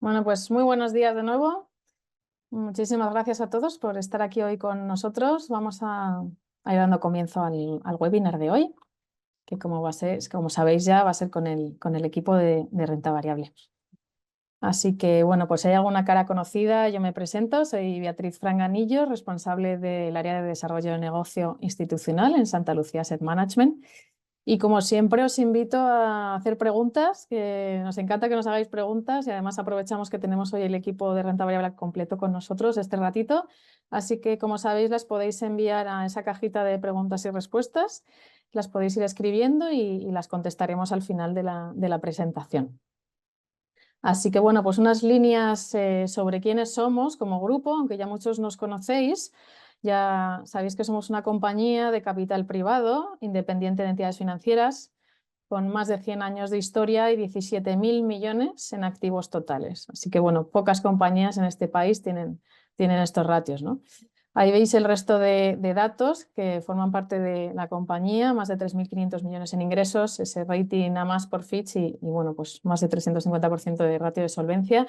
Bueno, pues muy buenos días de nuevo. Muchísimas gracias a todos por estar aquí hoy con nosotros. Vamos a ir dando comienzo al webinar de hoy, que como sabéis ya va a ser con el equipo de renta variable. Así que bueno, pues si hay alguna cara conocida, yo me presento. Soy Beatriz Franganillo, responsable del área de desarrollo de negocio institucional en Santa Lucía Asset Management. Y como siempre os invito a hacer preguntas, que nos encanta que nos hagáis preguntas y además aprovechamos que tenemos hoy el equipo de renta variable completo con nosotros este ratito. Así que como sabéis las podéis enviar a esa cajita de preguntas y respuestas, las podéis ir escribiendo y las contestaremos al final de la presentación. Así que bueno, pues unas líneas sobre quiénes somos como grupo, aunque ya muchos nos conocéis. Ya sabéis que somos una compañía de capital privado, independiente de entidades financieras, con más de 100 años de historia y 17.000 millones en activos totales. Así que bueno, pocas compañías en este país tienen estos ratios, ¿no? Ahí veis el resto de datos que forman parte de la compañía, más de 3.500 millones en ingresos, ese rating A+ por Fitch y bueno, pues más de 350% de ratio de solvencia.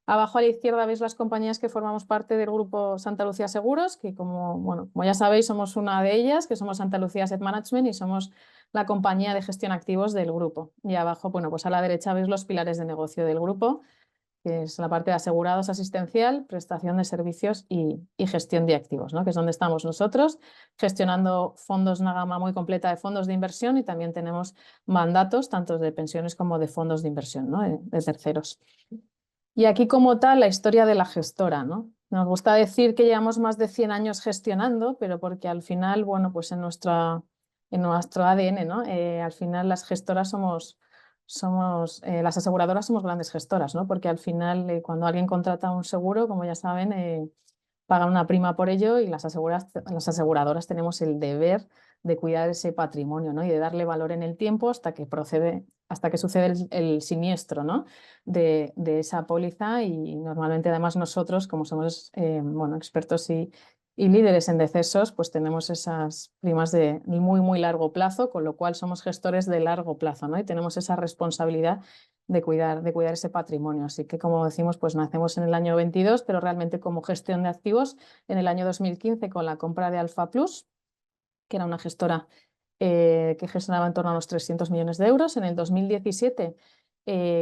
Abajo a la izquierda veis las compañías que formamos parte del grupo Santa Lucía Seguros, que como ya sabéis somos una de ellas, que somos Santa Lucía Asset Management y somos la compañía de gestión activos del grupo. Y abajo, bueno, pues a la derecha veis los pilares de negocio del grupo, que es la parte de asegurados asistencial, prestación de servicios y gestión de activos, ¿no? Que es donde estamos nosotros, gestionando fondos, una gama muy completa de fondos de inversión y también tenemos mandatos tanto de pensiones como de fondos de inversión, ¿no? de terceros. Y aquí como tal la historia de la gestora, ¿no? Nos gusta decir que llevamos más de 100 años gestionando, pero porque al final, bueno, pues en nuestro ADN, ¿no? Al final las gestoras las aseguradoras somos grandes gestoras, ¿no? Porque al final cuando alguien contrata un seguro, como ya saben, pagan una prima por ello y las aseguradoras tenemos el deber de cuidar ese patrimonio, ¿no? Y de darle valor en el tiempo hasta que sucede el siniestro, ¿no? de esa póliza y normalmente además nosotros, como somos bueno, expertos y líderes en decesos, pues tenemos esas primas de muy largo plazo, con lo cual somos gestores de largo plazo, ¿no? Y tenemos esa responsabilidad de cuidar ese patrimonio. Así que, como decimos, pues nacemos en el año 22, pero realmente como gestión de activos en el año 2015 con la compra de Alfa Plus, que era una gestora que gestionaba en torno a los 300 millones de euros. En el 2017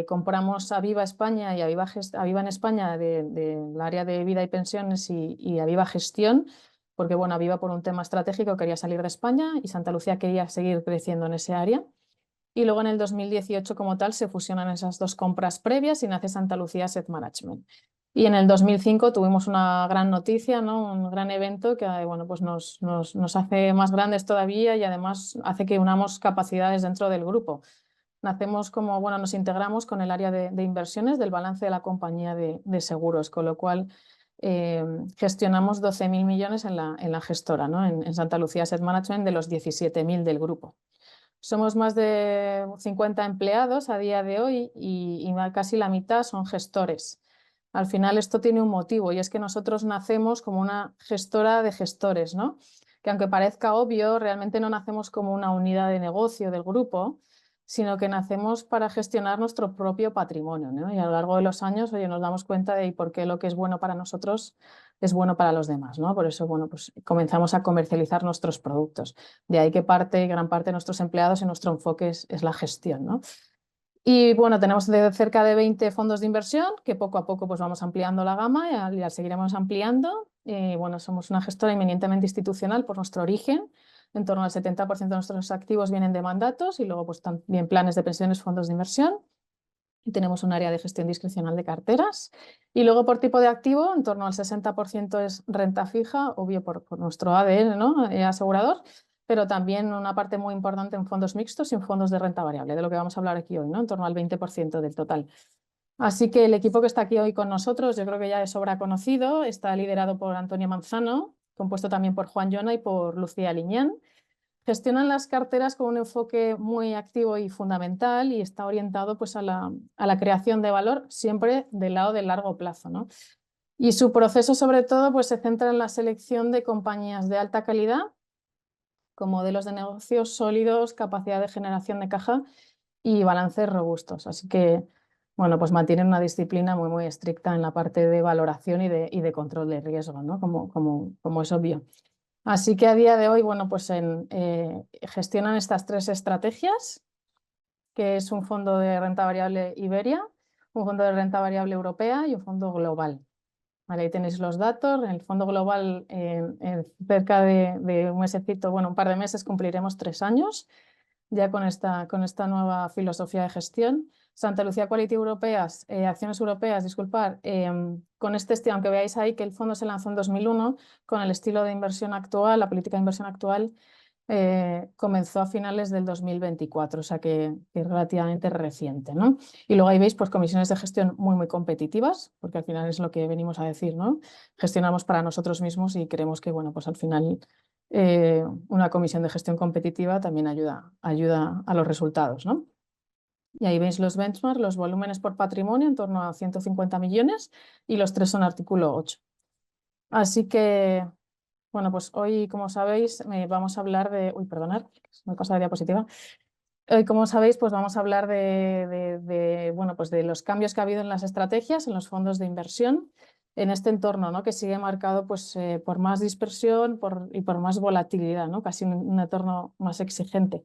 compramos Aviva España y Aviva en España del área de vida y pensiones y Aviva Gestión, porque bueno, Aviva por un tema estratégico quería salir de España y Santa Lucía quería seguir creciendo en ese área. Y luego en el 2018 como tal se fusionan esas dos compras previas y nace Santa Lucía Asset Management. Y en el 2005 tuvimos una gran noticia, ¿no? Un gran evento que bueno, pues nos hace más grandes todavía y además hace que unamos capacidades dentro del grupo. Bueno, nos integramos con el área de inversiones del balance de la compañía de seguros, con lo cual gestionamos 12.000 millones en la gestora, ¿no? En Santa Lucía Asset Management de los 17.000 del grupo. Somos más de 50 empleados a día de hoy y casi la mitad son gestores. Al final esto tiene un motivo y es que nosotros nacemos como una gestora de gestores, ¿no? Que aunque parezca obvio, realmente no nacemos como una unidad de negocio del grupo, sino que nacemos para gestionar nuestro propio patrimonio, ¿no? Y a lo largo de los años, oye, nos damos cuenta de por qué lo que es bueno para nosotros es bueno para los demás, ¿no? Por eso, bueno, pues comenzamos a comercializar nuestros productos. De ahí que gran parte de nuestros empleados y nuestro enfoque es la gestión, ¿no? Y bueno, tenemos cerca de 20 fondos de inversión que poco a poco pues vamos ampliando la gama y la seguiremos ampliando. Bueno, somos una gestora eminentemente institucional por nuestro origen. En torno al 70% de nuestros activos vienen de mandatos y luego pues también planes de pensiones, fondos de inversión. Y tenemos un área de gestión discrecional de carteras. Y luego por tipo de activo, en torno al 60% es renta fija, obvio por nuestro ADN, ¿no? Asegurador, pero también una parte muy importante en fondos mixtos y en fondos de renta variable, de lo que vamos a hablar aquí hoy, ¿no? En torno al 20% del total. Así que el equipo que está aquí hoy con nosotros, yo creo que ya es sobra conocido, está liderado por Antonio Manzano, compuesto también por Juan Llona y por Lucía Liñán. Gestionan las carteras con un enfoque muy activo y fundamental y está orientado pues, a la creación de valor siempre del lado del largo plazo, ¿no? Y su proceso sobre todo pues, se centra en la selección de compañías de alta calidad con modelos de negocios sólidos, capacidad de generación de caja y balances robustos. Así que bueno, pues mantienen una disciplina muy, muy estricta en la parte de valoración y de control de riesgo, ¿no? Como es obvio. Así que a día de hoy, bueno, pues gestionan estas tres estrategias, que es un fondo de renta variable Iberia, un fondo de renta variable europea y un fondo global. Vale, ahí tenéis los datos. En el fondo global, en cerca de un mesecito, bueno, un par de meses cumpliremos 3 años ya con esta nueva filosofía de gestión. Santa Lucía Quality Europeas, Acciones Europeas, disculpar, con este estilo, aunque veáis ahí que el fondo se lanzó en 2001, con el estilo de inversión actual, la política de inversión actual, comenzó a finales del 2024, o sea que es relativamente reciente, ¿no? Y luego ahí veis pues, comisiones de gestión muy, muy competitivas, porque al final es lo que venimos a decir, ¿no? Gestionamos para nosotros mismos y creemos que, bueno, pues al final una comisión de gestión competitiva también ayuda a los resultados, ¿no? Y ahí veis los benchmarks, los volúmenes por patrimonio en torno a 150 millones y los tres son artículo 8. Así que, bueno, pues hoy, como sabéis, vamos a hablar de... Uy, perdonad, me he pasado de diapositiva. Hoy, como sabéis, pues vamos a hablar bueno, pues de los cambios que ha habido en las estrategias, en los fondos de inversión, en este entorno, ¿no? Que sigue marcado pues, por más dispersión y por más volatilidad, ¿no? Casi un entorno más exigente.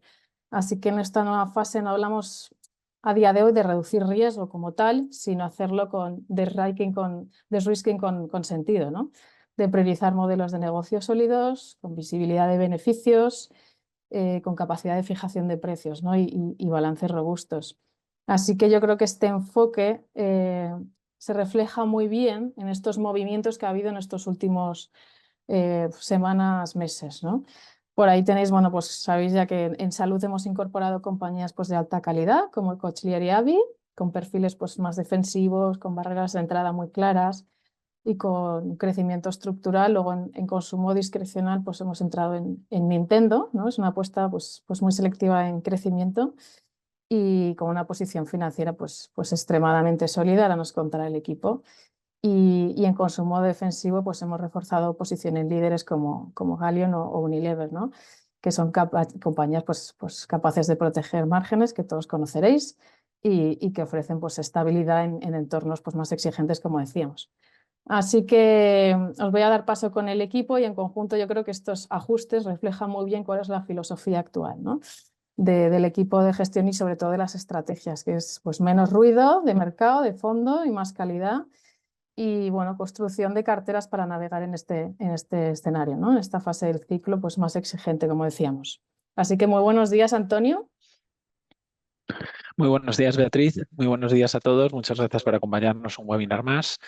Así que en esta nueva fase no hablamos a día de hoy de reducir riesgo como tal, sino hacerlo con de-risking con sentido, ¿no? De priorizar modelos de negocio sólidos, con visibilidad de beneficios, con capacidad de fijación de precios, ¿no? y balances robustos. Así que yo creo que este enfoque se refleja muy bien en estos movimientos que ha habido en estos últimos semanas, meses, ¿no? Por ahí tenéis, bueno, pues sabéis ya que en salud hemos incorporado compañías pues, de alta calidad, como Cochlear y Avi, con perfiles pues, más defensivos, con barreras de entrada muy claras y con crecimiento estructural. Luego en consumo discrecional pues hemos entrado en Nintendo, ¿no? Es una apuesta pues muy selectiva en crecimiento y con una posición financiera pues extremadamente sólida, ahora nos contará el equipo. Y en consumo defensivo pues hemos reforzado posiciones líderes como Haleon o Unilever, ¿no? Que son compañías pues capaces de proteger márgenes que todos conoceréis y que ofrecen pues estabilidad en entornos pues más exigentes, como decíamos. Así que os voy a dar paso con el equipo y en conjunto yo creo que estos ajustes reflejan muy bien cuál es la filosofía actual, ¿no? Del equipo de gestión y sobre todo de las estrategias, que es pues, menos ruido de mercado, de fondo y más calidad y bueno, construcción de carteras para navegar en este escenario, ¿no? En esta fase del ciclo pues, más exigente, como decíamos. Así que muy buenos días, Antonio. Muy buenos días, Beatriz. Muy buenos días a todos. Muchas gracias por acompañarnos un webinar más.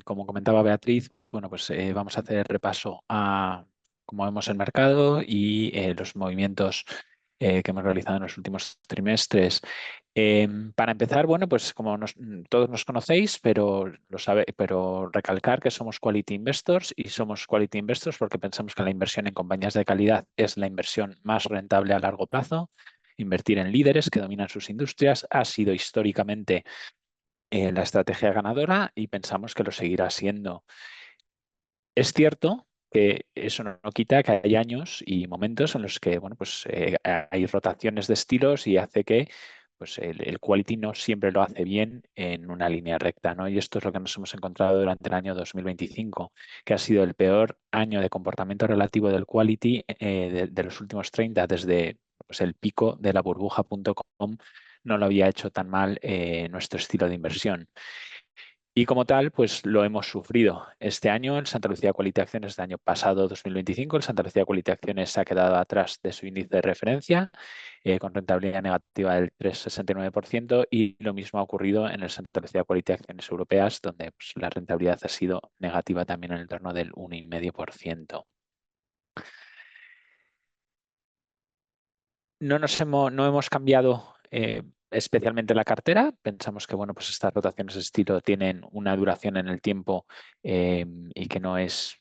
Como comentaba Beatriz, bueno, pues vamos a hacer repaso a cómo vemos el mercado y los movimientos que hemos realizado en los últimos trimestres. Para empezar, bueno, pues como todos nos conocéis, pero recalcar que somos Quality Investors y somos Quality Investors porque pensamos que la inversión en compañías de calidad es la inversión más rentable a largo plazo. Invertir en líderes que dominan sus industrias ha sido históricamente la estrategia ganadora y pensamos que lo seguirá siendo. Es cierto que eso no quita que hay años y momentos en los que bueno, pues, hay rotaciones de estilos y hace que pues, el quality no siempre lo hace bien en una línea recta, ¿no? Y esto es lo que nos hemos encontrado durante el año 2025, que ha sido el peor año de comportamiento relativo del quality de los últimos 30, desde pues, el pico de la burbuja.com no lo había hecho tan mal nuestro estilo de inversión. Y como tal, pues lo hemos sufrido. Este año el Santa Lucía Quality Acciones del año pasado, 2025, el Santa Lucía Quality Acciones se ha quedado atrás de su índice de referencia con rentabilidad negativa del 3,69% y lo mismo ha ocurrido en el Santa Lucía Quality Acciones Europeas, donde pues, la rentabilidad ha sido negativa también en el torno del 1,5%. No hemos cambiado especialmente la cartera. Pensamos que bueno, pues estas rotaciones de estilo tienen una duración en el tiempo y que no es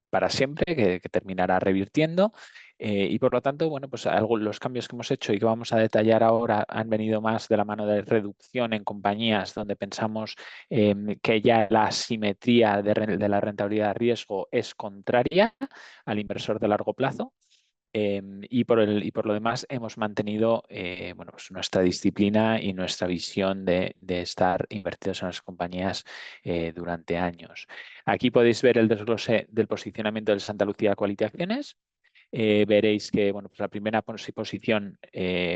para siempre, que terminará revirtiendo. Y por lo tanto, bueno, pues los cambios que hemos hecho y que vamos a detallar ahora han venido más de la mano de reducción en compañías donde pensamos que ya la asimetría de la rentabilidad de riesgo es contraria al inversor de largo plazo. Y por lo demás hemos mantenido bueno, pues nuestra disciplina y nuestra visión de estar invertidos en las compañías durante años. Aquí podéis ver el desglose del posicionamiento del Santa Lucía Quality Acciones. Veréis que bueno, pues la primera posición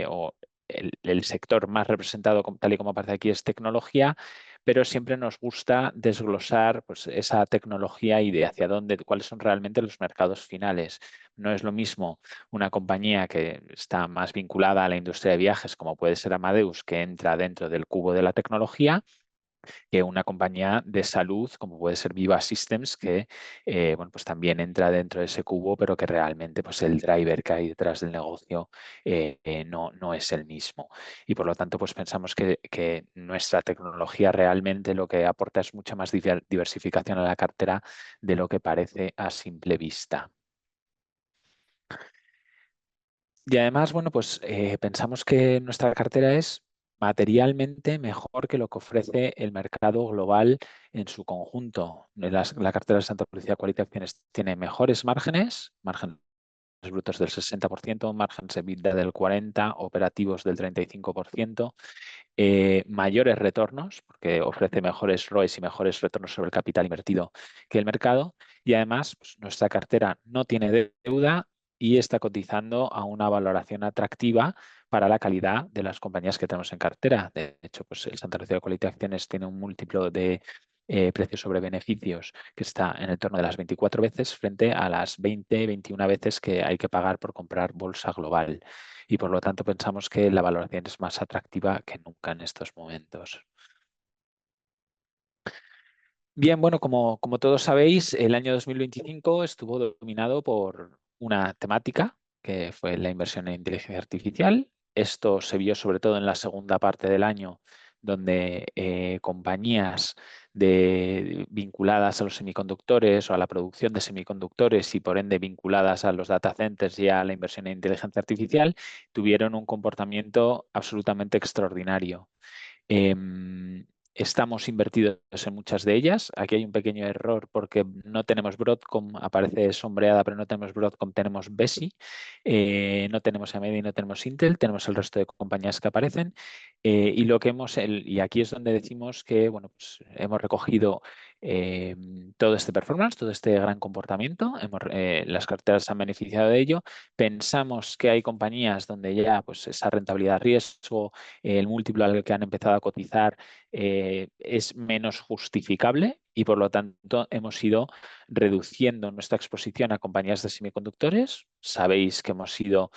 o el sector más representado, tal y como aparece aquí, es tecnología, pero siempre nos gusta desglosar pues, esa tecnología y de hacia dónde, cuáles son realmente los mercados finales. No es lo mismo una compañía que está más vinculada a la industria de viajes, como puede ser Amadeus, que entra dentro del cubo de la tecnología, que una compañía de salud, como puede ser Viva Systems, que bueno, pues también entra dentro de ese cubo, pero que realmente pues, el driver que hay detrás del negocio no es el mismo. Y por lo tanto, pues pensamos que nuestra tecnología realmente lo que aporta es mucha más diversificación a la cartera de lo que parece a simple vista. Y además, bueno, pues pensamos que nuestra cartera es materialmente mejor que lo que ofrece el mercado global en su conjunto. La cartera de Santa Lucía Quality Acciones tiene mejores márgenes, márgenes brutos del 60%, márgenes EBITDA del 40%, operativos del 35%, mayores retornos, porque ofrece mejores ROEs y mejores retornos sobre el capital invertido que el mercado. Y además, pues, nuestra cartera no tiene deuda y está cotizando a una valoración atractiva para la calidad de las compañías que tenemos en cartera. De hecho, pues el Santa Lucía Quality Acciones tiene un múltiplo de precios sobre beneficios que está en el torno de las 24 veces frente a las 20, 21 veces que hay que pagar por comprar bolsa global. Y por lo tanto pensamos que la valoración es más atractiva que nunca en estos momentos. Bien, bueno, como todos sabéis, el año 2025 estuvo dominado por una temática que fue la inversión en inteligencia artificial. Esto se vio sobre todo en la segunda parte del año, donde compañías vinculadas a los semiconductores o a la producción de semiconductores y por ende vinculadas a los data centers y a la inversión en inteligencia artificial tuvieron un comportamiento absolutamente extraordinario. Estamos invertidos en muchas de ellas. Aquí hay un pequeño error porque no tenemos Broadcom, aparece sombreada, pero no tenemos Broadcom, tenemos Besi. No tenemos AMD y no tenemos Intel, tenemos el resto de compañías que aparecen. Y lo que y aquí es donde decimos que bueno, pues hemos recogido eh, todo este performance, todo este gran comportamiento. Las carteras se han beneficiado de ello. Pensamos que hay compañías donde ya pues, esa rentabilidad riesgo, el múltiplo al que han empezado a cotizar es menos justificable y por lo tanto hemos ido reduciendo nuestra exposición a compañías de semiconductores. Sabéis que hemos sido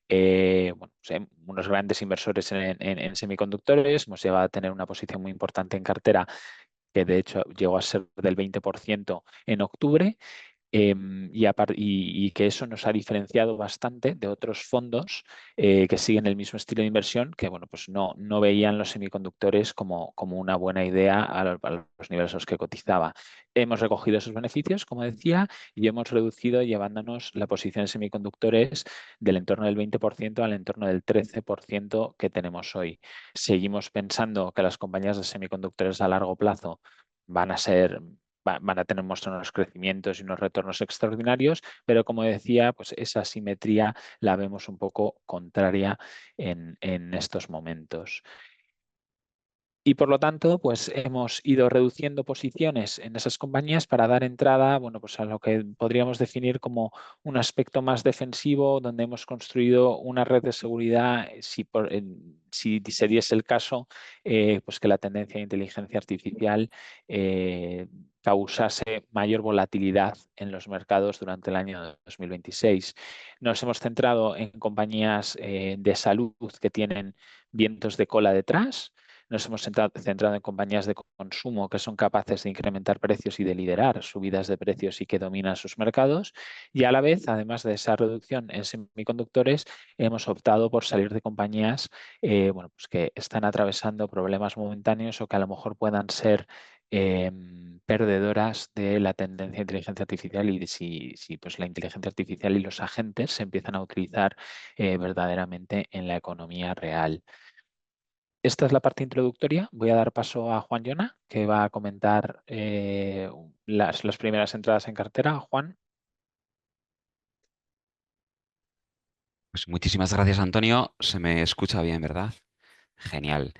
bueno, pues, unos grandes inversores en semiconductores, hemos llegado a tener una posición muy importante en cartera que de hecho llegó a ser del 20% en octubre. Y que eso nos ha diferenciado bastante de otros fondos que siguen el mismo estilo de inversión, que bueno, pues no veían los semiconductores como una buena idea a los niveles a los que cotizaba. Hemos recogido esos beneficios, como decía, y hemos reducido llevándonos la posición en semiconductores del entorno del 20% al entorno del 13% que tenemos hoy. Seguimos pensando que las compañías de semiconductores a largo plazo van a ser van a tener mostrar unos crecimientos y unos retornos extraordinarios, pero como decía, pues esa simetría la vemos un poco contraria en estos momentos. Y por lo tanto, pues hemos ido reduciendo posiciones en esas compañías para dar entrada, bueno, pues a lo que podríamos definir como un aspecto más defensivo, donde hemos construido una red de seguridad, si se diese el caso, pues que la tendencia de inteligencia artificial causase mayor volatilidad en los mercados durante el año 2026. Nos hemos centrado en compañías de salud que tienen vientos de cola detrás. Nos hemos centrado en compañías de consumo que son capaces de incrementar precios y de liderar subidas de precios y que dominan sus mercados. Y a la vez, además de esa reducción en semiconductores, hemos optado por salir de compañías bueno, pues que están atravesando problemas momentáneos o que a lo mejor puedan ser perdedoras de la tendencia de inteligencia artificial y de si pues la inteligencia artificial y los agentes se empiezan a utilizar verdaderamente en la economía real. Esta es la parte introductoria. Voy a dar paso a Juan Llona, que va a comentar las primeras entradas en cartera. Juan. Pues muchísimas gracias, Antonio. Se me escucha bien, ¿verdad? Genial.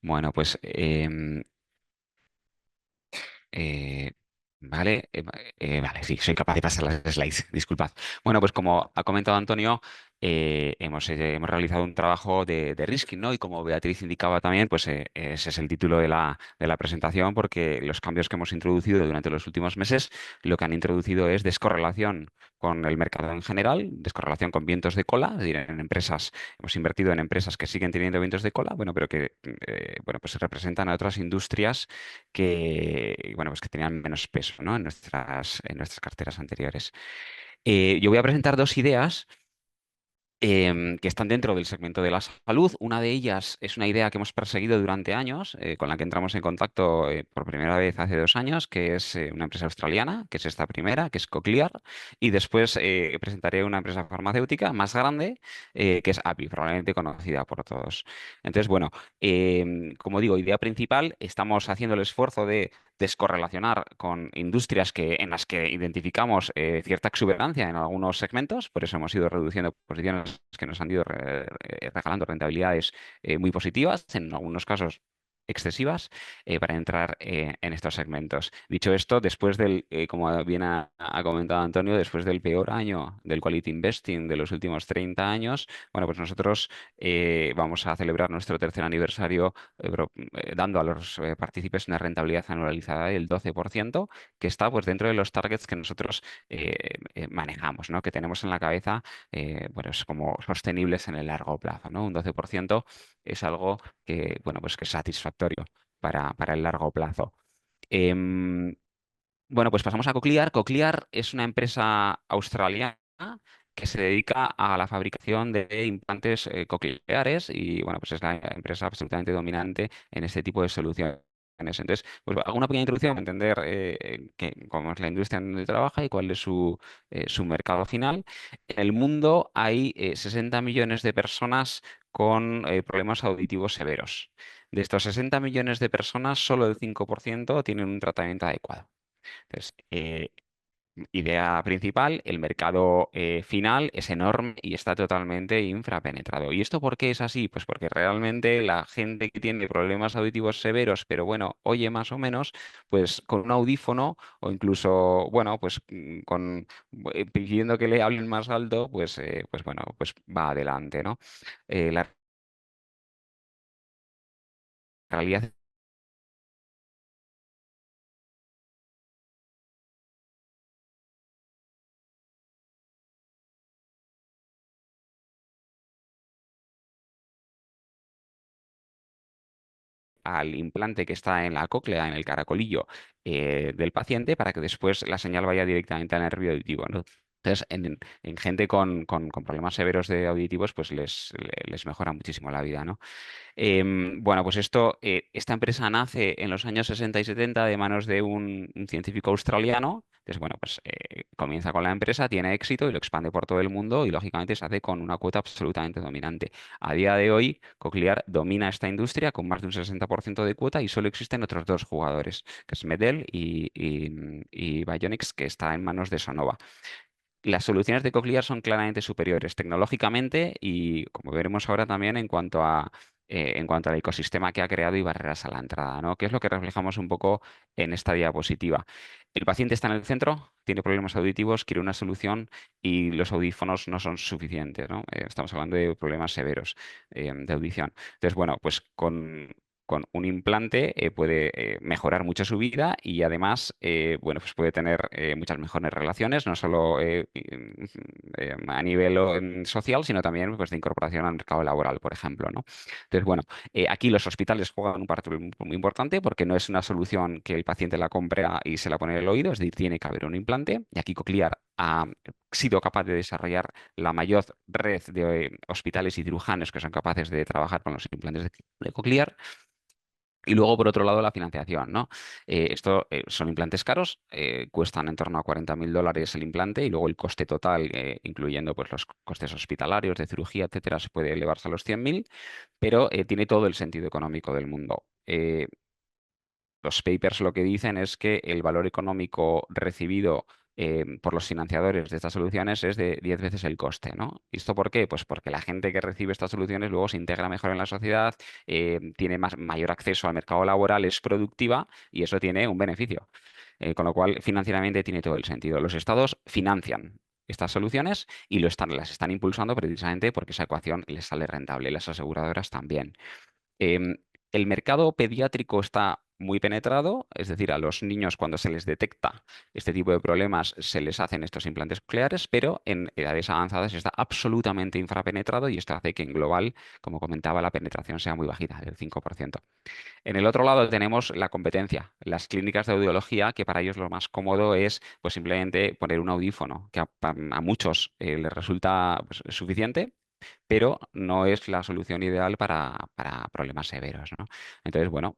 Bueno, pues eh, vale, vale, sí, soy capaz de pasar las slides, disculpad. Bueno, pues como ha comentado Antonio, hemos realizado un trabajo de risking, ¿no? Y como Beatriz indicaba también, pues ese es el título de la presentación, porque los cambios que hemos introducido durante los últimos meses, lo que han introducido es descorrelación con el mercado en general, descorrelación con vientos de cola, es decir, en empresas, hemos invertido en empresas que siguen teniendo vientos de cola, bueno, pero que, bueno, pues representan a otras industrias que, bueno, pues que tenían menos peso, ¿no? En nuestras carteras anteriores. Yo voy a presentar dos ideas que están dentro del segmento de la salud. Una de ellas es una idea que hemos perseguido durante años, con la que entramos en contacto por primera vez hace 2 años, que es una empresa australiana, que es esta primera, que es Cochlear, y después presentaré una empresa farmacéutica más grande, que es AbbVie, probablemente conocida por todos. Entonces, bueno, como digo, idea principal, estamos haciendo el esfuerzo de descorrelacionar con industrias en las que identificamos cierta exuberancia en algunos segmentos, por eso hemos ido reduciendo posiciones que nos han ido regalando rentabilidades muy positivas, en algunos casos excesivas, para entrar en estos segmentos. Dicho esto, como bien ha comentado Antonio, después del peor año del quality investing de los últimos 30 años, bueno, pues nosotros vamos a celebrar nuestro tercer aniversario dando a los partícipes una rentabilidad anualizada del 12%, que está pues dentro de los targets que nosotros manejamos, ¿no? Que tenemos en la cabeza, bueno, es como sostenibles en el largo plazo, ¿no? Un 12% es algo que, bueno, pues que es satisfactorio para el largo plazo. Em, bueno, pues pasamos a Cochlear. Cochlear es una empresa australiana que se dedica a la fabricación de implantes cocleares y, bueno, pues es la empresa absolutamente dominante en este tipo de soluciones. Entonces, pues hago una pequeña introducción para entender cómo es la industria en donde trabaja y cuál es su mercado final. En el mundo hay 60 millones de personas con problemas auditivos severos. De estos 60 millones de personas, solo el 5% tienen un tratamiento adecuado. Entonces, idea principal, el mercado final es enorme y está totalmente infrapenetrado. ¿Y esto por qué es así? Pues porque realmente la gente que tiene problemas auditivos severos, pero bueno, oye más o menos, pues con un audífono o incluso, bueno, pues pidiendo que le hablen más alto, pues bueno, pues va adelante, ¿no? La realidad al implante que está en la cóclea, en el caracolillo del paciente, para que después la señal vaya directamente al nervio auditivo, ¿no? Entonces, en gente con problemas severos de auditivos, pues les mejora muchísimo la vida, ¿no? Bueno, pues esta empresa nace en los años 60 y 70 de manos de un científico australiano. Entonces, bueno, pues comienza con la empresa, tiene éxito y lo expande por todo el mundo y lógicamente se hace con una cuota absolutamente dominante. A día de hoy, Cochlear domina esta industria con más de un 60% de cuota y solo existen otros dos jugadores, que es Medel y Bionics, que está en manos de Sonova. Las soluciones de Cochlear son claramente superiores tecnológicamente y, como veremos ahora, también en cuanto al ecosistema que ha creado y barreras a la entrada, ¿no? Que es lo que reflejamos un poco en esta diapositiva. El paciente está en el centro, tiene problemas auditivos, quiere una solución y los audífonos no son suficientes, ¿no? Estamos hablando de problemas severos de audición. Entonces, bueno, pues con un implante puede mejorar mucho su vida y además, bueno, pues puede tener muchas mejores relaciones, no solo a nivel social, sino también pues, de incorporación al mercado laboral, por ejemplo, ¿no? Entonces, bueno, aquí los hospitales juegan un papel muy importante porque no es una solución que el paciente la compra y se la pone en el oído, es decir, tiene que haber un implante y aquí Cochlear ha sido capaz de desarrollar la mayor red de hospitales y cirujanos que son capaces de trabajar con los implantes de Cochlear. Y luego, por otro lado, la financiación, ¿no? Esto son implantes caros, cuestan en torno a $40.000 el implante y luego el coste total, incluyendo pues, los costes hospitalarios, de cirugía, etcétera, se puede elevarse a los 100.000, pero tiene todo el sentido económico del mundo. los papers lo que dicen es que el valor económico recibido por los financiadores de estas soluciones es de 10 veces el coste, ¿no? ¿Y esto por qué? Pues porque la gente que recibe estas soluciones luego se integra mejor en la sociedad, tiene mayor acceso al mercado laboral, es productiva y eso tiene un beneficio. Con lo cual, financieramente tiene todo el sentido. Los estados financian estas soluciones y las están impulsando precisamente porque esa ecuación les sale rentable. Las aseguradoras también. Em, el mercado pediátrico está muy penetrado, es decir, a los niños cuando se les detecta este tipo de problemas se les hacen estos implantes cocleares, pero en edades avanzadas está absolutamente infrapenetrado y esto hace que en global, como comentaba, la penetración sea muy bajita, del 5%. En el otro lado tenemos la competencia, las clínicas de audiología, que para ellos lo más cómodo es pues, simplemente poner un audífono, que a muchos les resulta pues, suficiente, pero no es la solución ideal para problemas severos, ¿no? Entonces, bueno,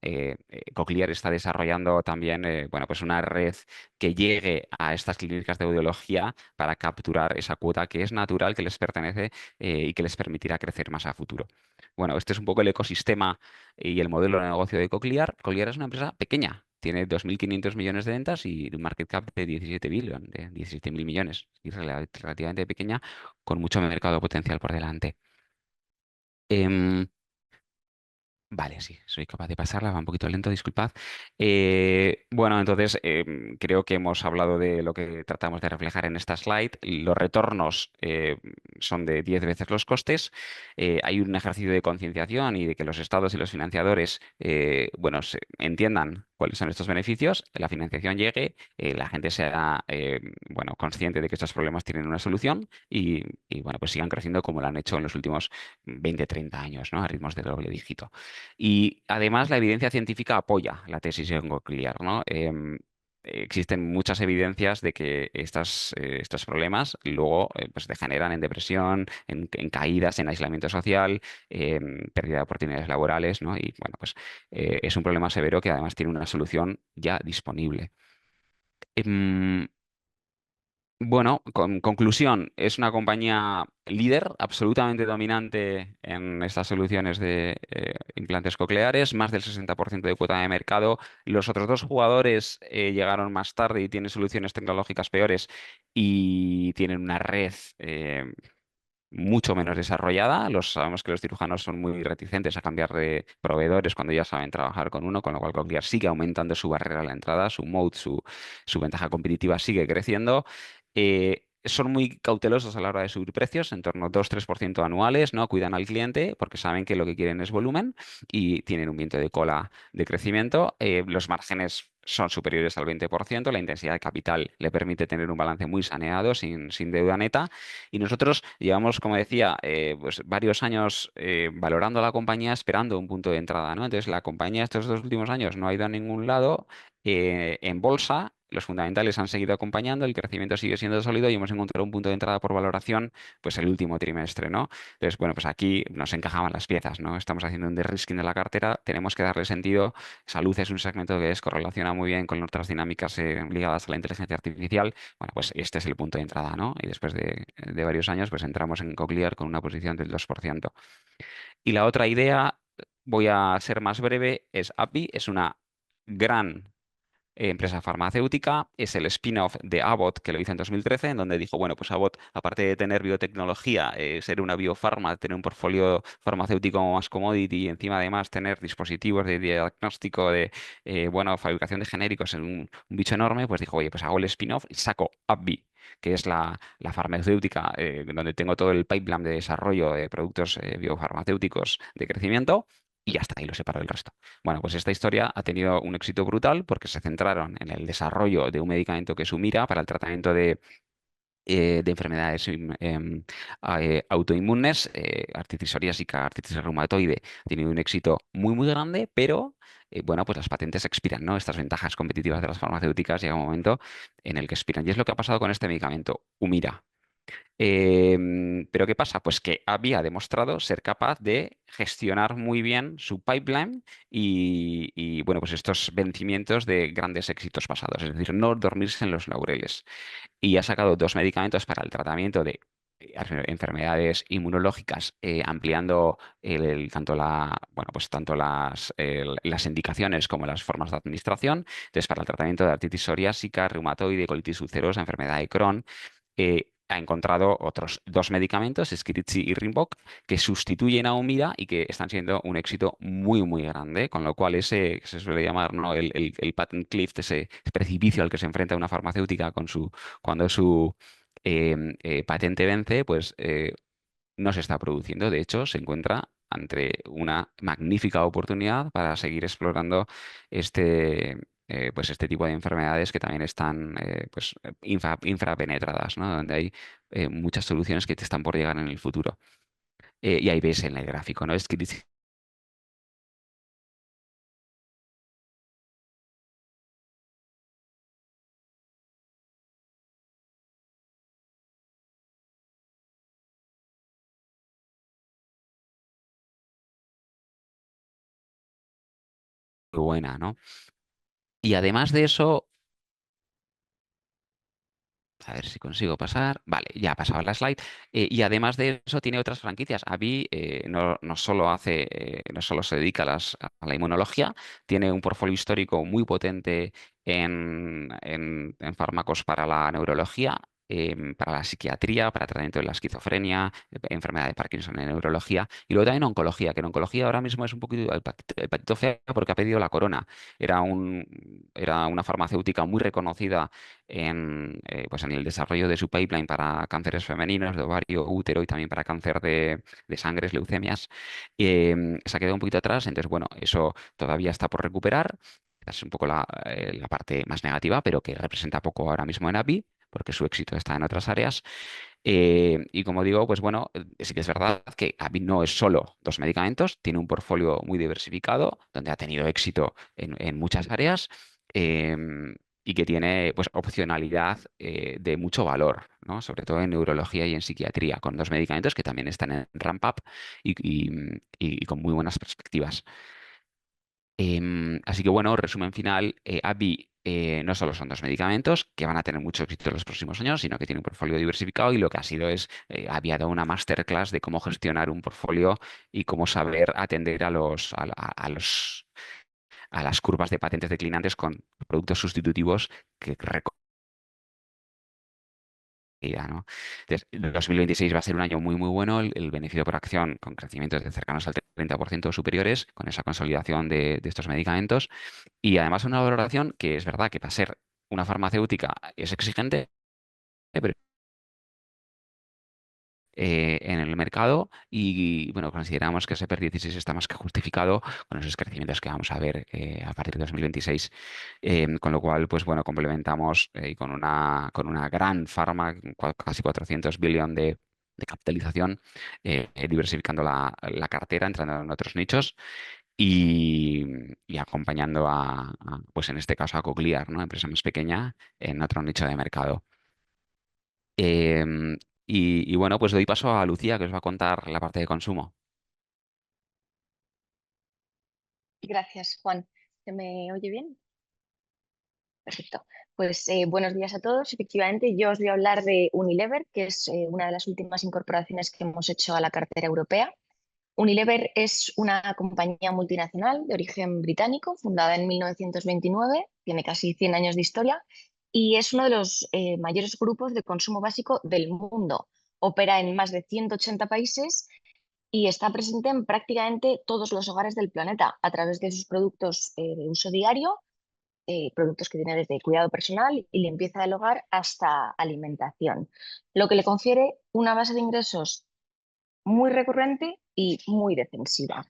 Cochlear está desarrollando también bueno, pues una red que llegue a estas clínicas de audiología para capturar esa cuota que es natural, que les pertenece y que les permitirá crecer más a futuro. Bueno, este es un poco el ecosistema y el modelo de negocio de Cochlear. Cochlear es una empresa pequeña, tiene 2.500 millones de ventas y un market cap de 17.000 millones. Y relativamente pequeña, con mucho mercado potencial por delante. Em, Vale, sí, soy capaz de pasarla, va un poquito lento, disculpad. Bueno, entonces creo que hemos hablado de lo que tratamos de reflejar en esta slide. Los retornos son de 10 veces los costes. Hay un ejercicio de concienciación y de que los estados y los financiadores bueno, entiendan cuáles son estos beneficios, la financiación llegue, la gente sea bueno, consciente de que estos problemas tienen una solución y, bueno, pues sigan creciendo como lo han hecho en los últimos 20, 30 años, ¿no? A ritmos de doble dígito. Y además la evidencia científica apoya la tesis en Cochlear, ¿no? Existen muchas evidencias de que estos problemas luego pues degeneran en depresión, en caídas, en aislamiento social, pérdida de oportunidades laborales, ¿no? Y bueno, pues es un problema severo que además tiene una solución ya disponible. Em, bueno, con conclusión, es una compañía líder, absolutamente dominante en estas soluciones de implantes cocleares, más del 60% de cuota de mercado. Los otros dos jugadores llegaron más tarde y tienen soluciones tecnológicas peores y tienen una red mucho menos desarrollada. Sabemos que los cirujanos son muy reticentes a cambiar de proveedores cuando ya saben trabajar con uno, con lo cual Cochlear sigue aumentando su barrera a la entrada, su moat, su ventaja competitiva sigue creciendo. Son muy cautelosos a la hora de subir precios, en torno a 2-3% anuales, ¿no? Cuidan al cliente porque saben que lo que quieren es volumen y tienen un viento de cola de crecimiento. Los márgenes son superiores al 20%, la intensidad de capital le permite tener un balance muy saneado, sin deuda neta. Y nosotros llevamos, como decía, pues varios años valorando la compañía, esperando un punto de entrada, ¿no? Entonces, la compañía estos 2 últimos años no ha ido a ningún lado. En bolsa, los fundamentales han seguido acompañando, el crecimiento sigue siendo sólido y hemos encontrado un punto de entrada por valoración, pues el último trimestre, ¿no? Entonces, bueno, pues aquí nos encajaban las piezas, ¿no? Estamos haciendo un de-risking de la cartera, tenemos que darle sentido. Salud es un segmento que correlaciona muy bien con otras dinámicas ligadas a la inteligencia artificial. Bueno, pues este es el punto de entrada, ¿no? Y después de varios años, pues entramos en Cochlear con una posición del 2%. Y la otra idea, voy a ser más breve, es AbbVie, es una gran empresa farmacéutica, es el spin-off de Abbott que lo hizo en 2013, en donde dijo, bueno, pues Abbott, aparte de tener biotecnología, ser una biofarma, tener un portfolio farmacéutico más commodity y encima además tener dispositivos de diagnóstico de, bueno, fabricación de genéricos en un bicho enorme, pues dijo, oye, pues hago el spin-off y saco AbbVie, que es la farmacéutica, donde tengo todo el pipeline de desarrollo de productos biofarmacéuticos de crecimiento. Y ya está, ahí lo separo del resto. Bueno, pues esta historia ha tenido un éxito brutal porque se centraron en el desarrollo de un medicamento que es Humira para el tratamiento de enfermedades autoinmunes, artritis psoriásica, artritis reumatoide. Ha tenido un éxito muy, muy grande, pero bueno, pues las patentes expiran, ¿no? Estas ventajas competitivas de las farmacéuticas llega un momento en el que expiran. Y es lo que ha pasado con este medicamento, Humira. Pero ¿qué pasa? Pues que había demostrado ser capaz de gestionar muy bien su pipeline y, bueno, pues estos vencimientos de grandes éxitos pasados, es decir, no dormirse en los laureles. Y ha sacado dos medicamentos para el tratamiento de enfermedades inmunológicas, ampliando tanto las indicaciones como las formas de administración. Entonces, para el tratamiento de artritis psoriásica, reumatoide, colitis ulcerosa, enfermedad de Crohn, ha encontrado otros 2 medicamentos, Skyrizi y Rinvoq, que sustituyen a Humira y que están siendo un éxito muy, muy grande, con lo cual ese que se suele llamar, ¿no?, el patent cliff, ese precipicio al que se enfrenta una farmacéutica cuando su patente vence, pues no se está produciendo. De hecho, se encuentra ante una magnífica oportunidad para seguir explorando pues este tipo de enfermedades que también están pues, infrapenetradas, ¿no? Donde hay muchas soluciones que te están por llegar en el futuro. Y ahí ves en el gráfico, ¿no? Es que dice muy buena, ¿no? Y además de eso, a ver si consigo pasar. Vale, ya ha pasado la slide. Y además de eso, tiene otras franquicias. AbbVie no solo no solo se dedica a la inmunología, tiene un portfolio histórico muy potente en fármacos para la neurología, para la psiquiatría, para tratamiento de la esquizofrenia, enfermedad de Parkinson en neurología, y luego también oncología, que en oncología ahora mismo es un poquito el patito feo porque ha pedido la corona. Era una farmacéutica muy reconocida pues en el desarrollo de su pipeline para cánceres femeninos, de ovario, útero y también para cáncer de sangre, leucemias. Se ha quedado un poquito atrás, entonces, bueno, eso todavía está por recuperar. Es un poco la parte más negativa, pero que representa poco ahora mismo en AbbVie, porque su éxito está en otras áreas. Y como digo, pues bueno, sí que es verdad que AbbVie no es solo 2 medicamentos, tiene un portfolio muy diversificado, donde ha tenido éxito en muchas áreas. em, y que tiene pues opcionalidad de mucho valor, ¿no? Sobre todo en neurología y en psiquiatría, con 2 medicamentos que también están en ramp up y con muy buenas perspectivas. Así que bueno, resumen final, AbbVie no solo son 2 medicamentos que van a tener mucho éxito en los próximos años, sino que tiene un portfolio diversificado y lo que ha sido había dado una masterclass de cómo gestionar un portfolio y cómo saber atender a las curvas de patentes declinantes con productos sustitutivos que ¿no? Entonces, el 2026 va a ser un año muy, muy bueno. El beneficio por acción con crecimientos de cercanos al 30% superiores, con esa consolidación de estos medicamentos. Y además una valoración que es verdad que para ser una farmacéutica es exigente, pero en el mercado y bueno, consideramos que ese PER 16 está más que justificado con esos crecimientos que vamos a ver a partir de 2026. Con lo cual, pues bueno, complementamos con una gran farma, casi 400 billones de capitalización, diversificando la cartera, entrando en otros nichos y, y acompañando pues en este caso a Cochlear, ¿no? Empresa más pequeña en otro nicho de mercado. Em, y bueno, pues doy paso a Lucía, que os va a contar la parte de consumo. Gracias, Juan. ¿Se me oye bien? Perfecto. Pues buenos días a todos. Efectivamente, yo os voy a hablar de Unilever, que es una de las últimas incorporaciones que hemos hecho a la cartera europea. Unilever es una compañía multinacional de origen británico, fundada en 1929, tiene casi 100 años de historia y es uno de los mayores grupos de consumo básico del mundo. Opera en más de 180 países y está presente en prácticamente todos los hogares del planeta a través de sus productos de uso diario, productos que tiene desde cuidado personal y limpieza del hogar hasta alimentación, lo que le confiere una base de ingresos muy recurrente y muy defensiva.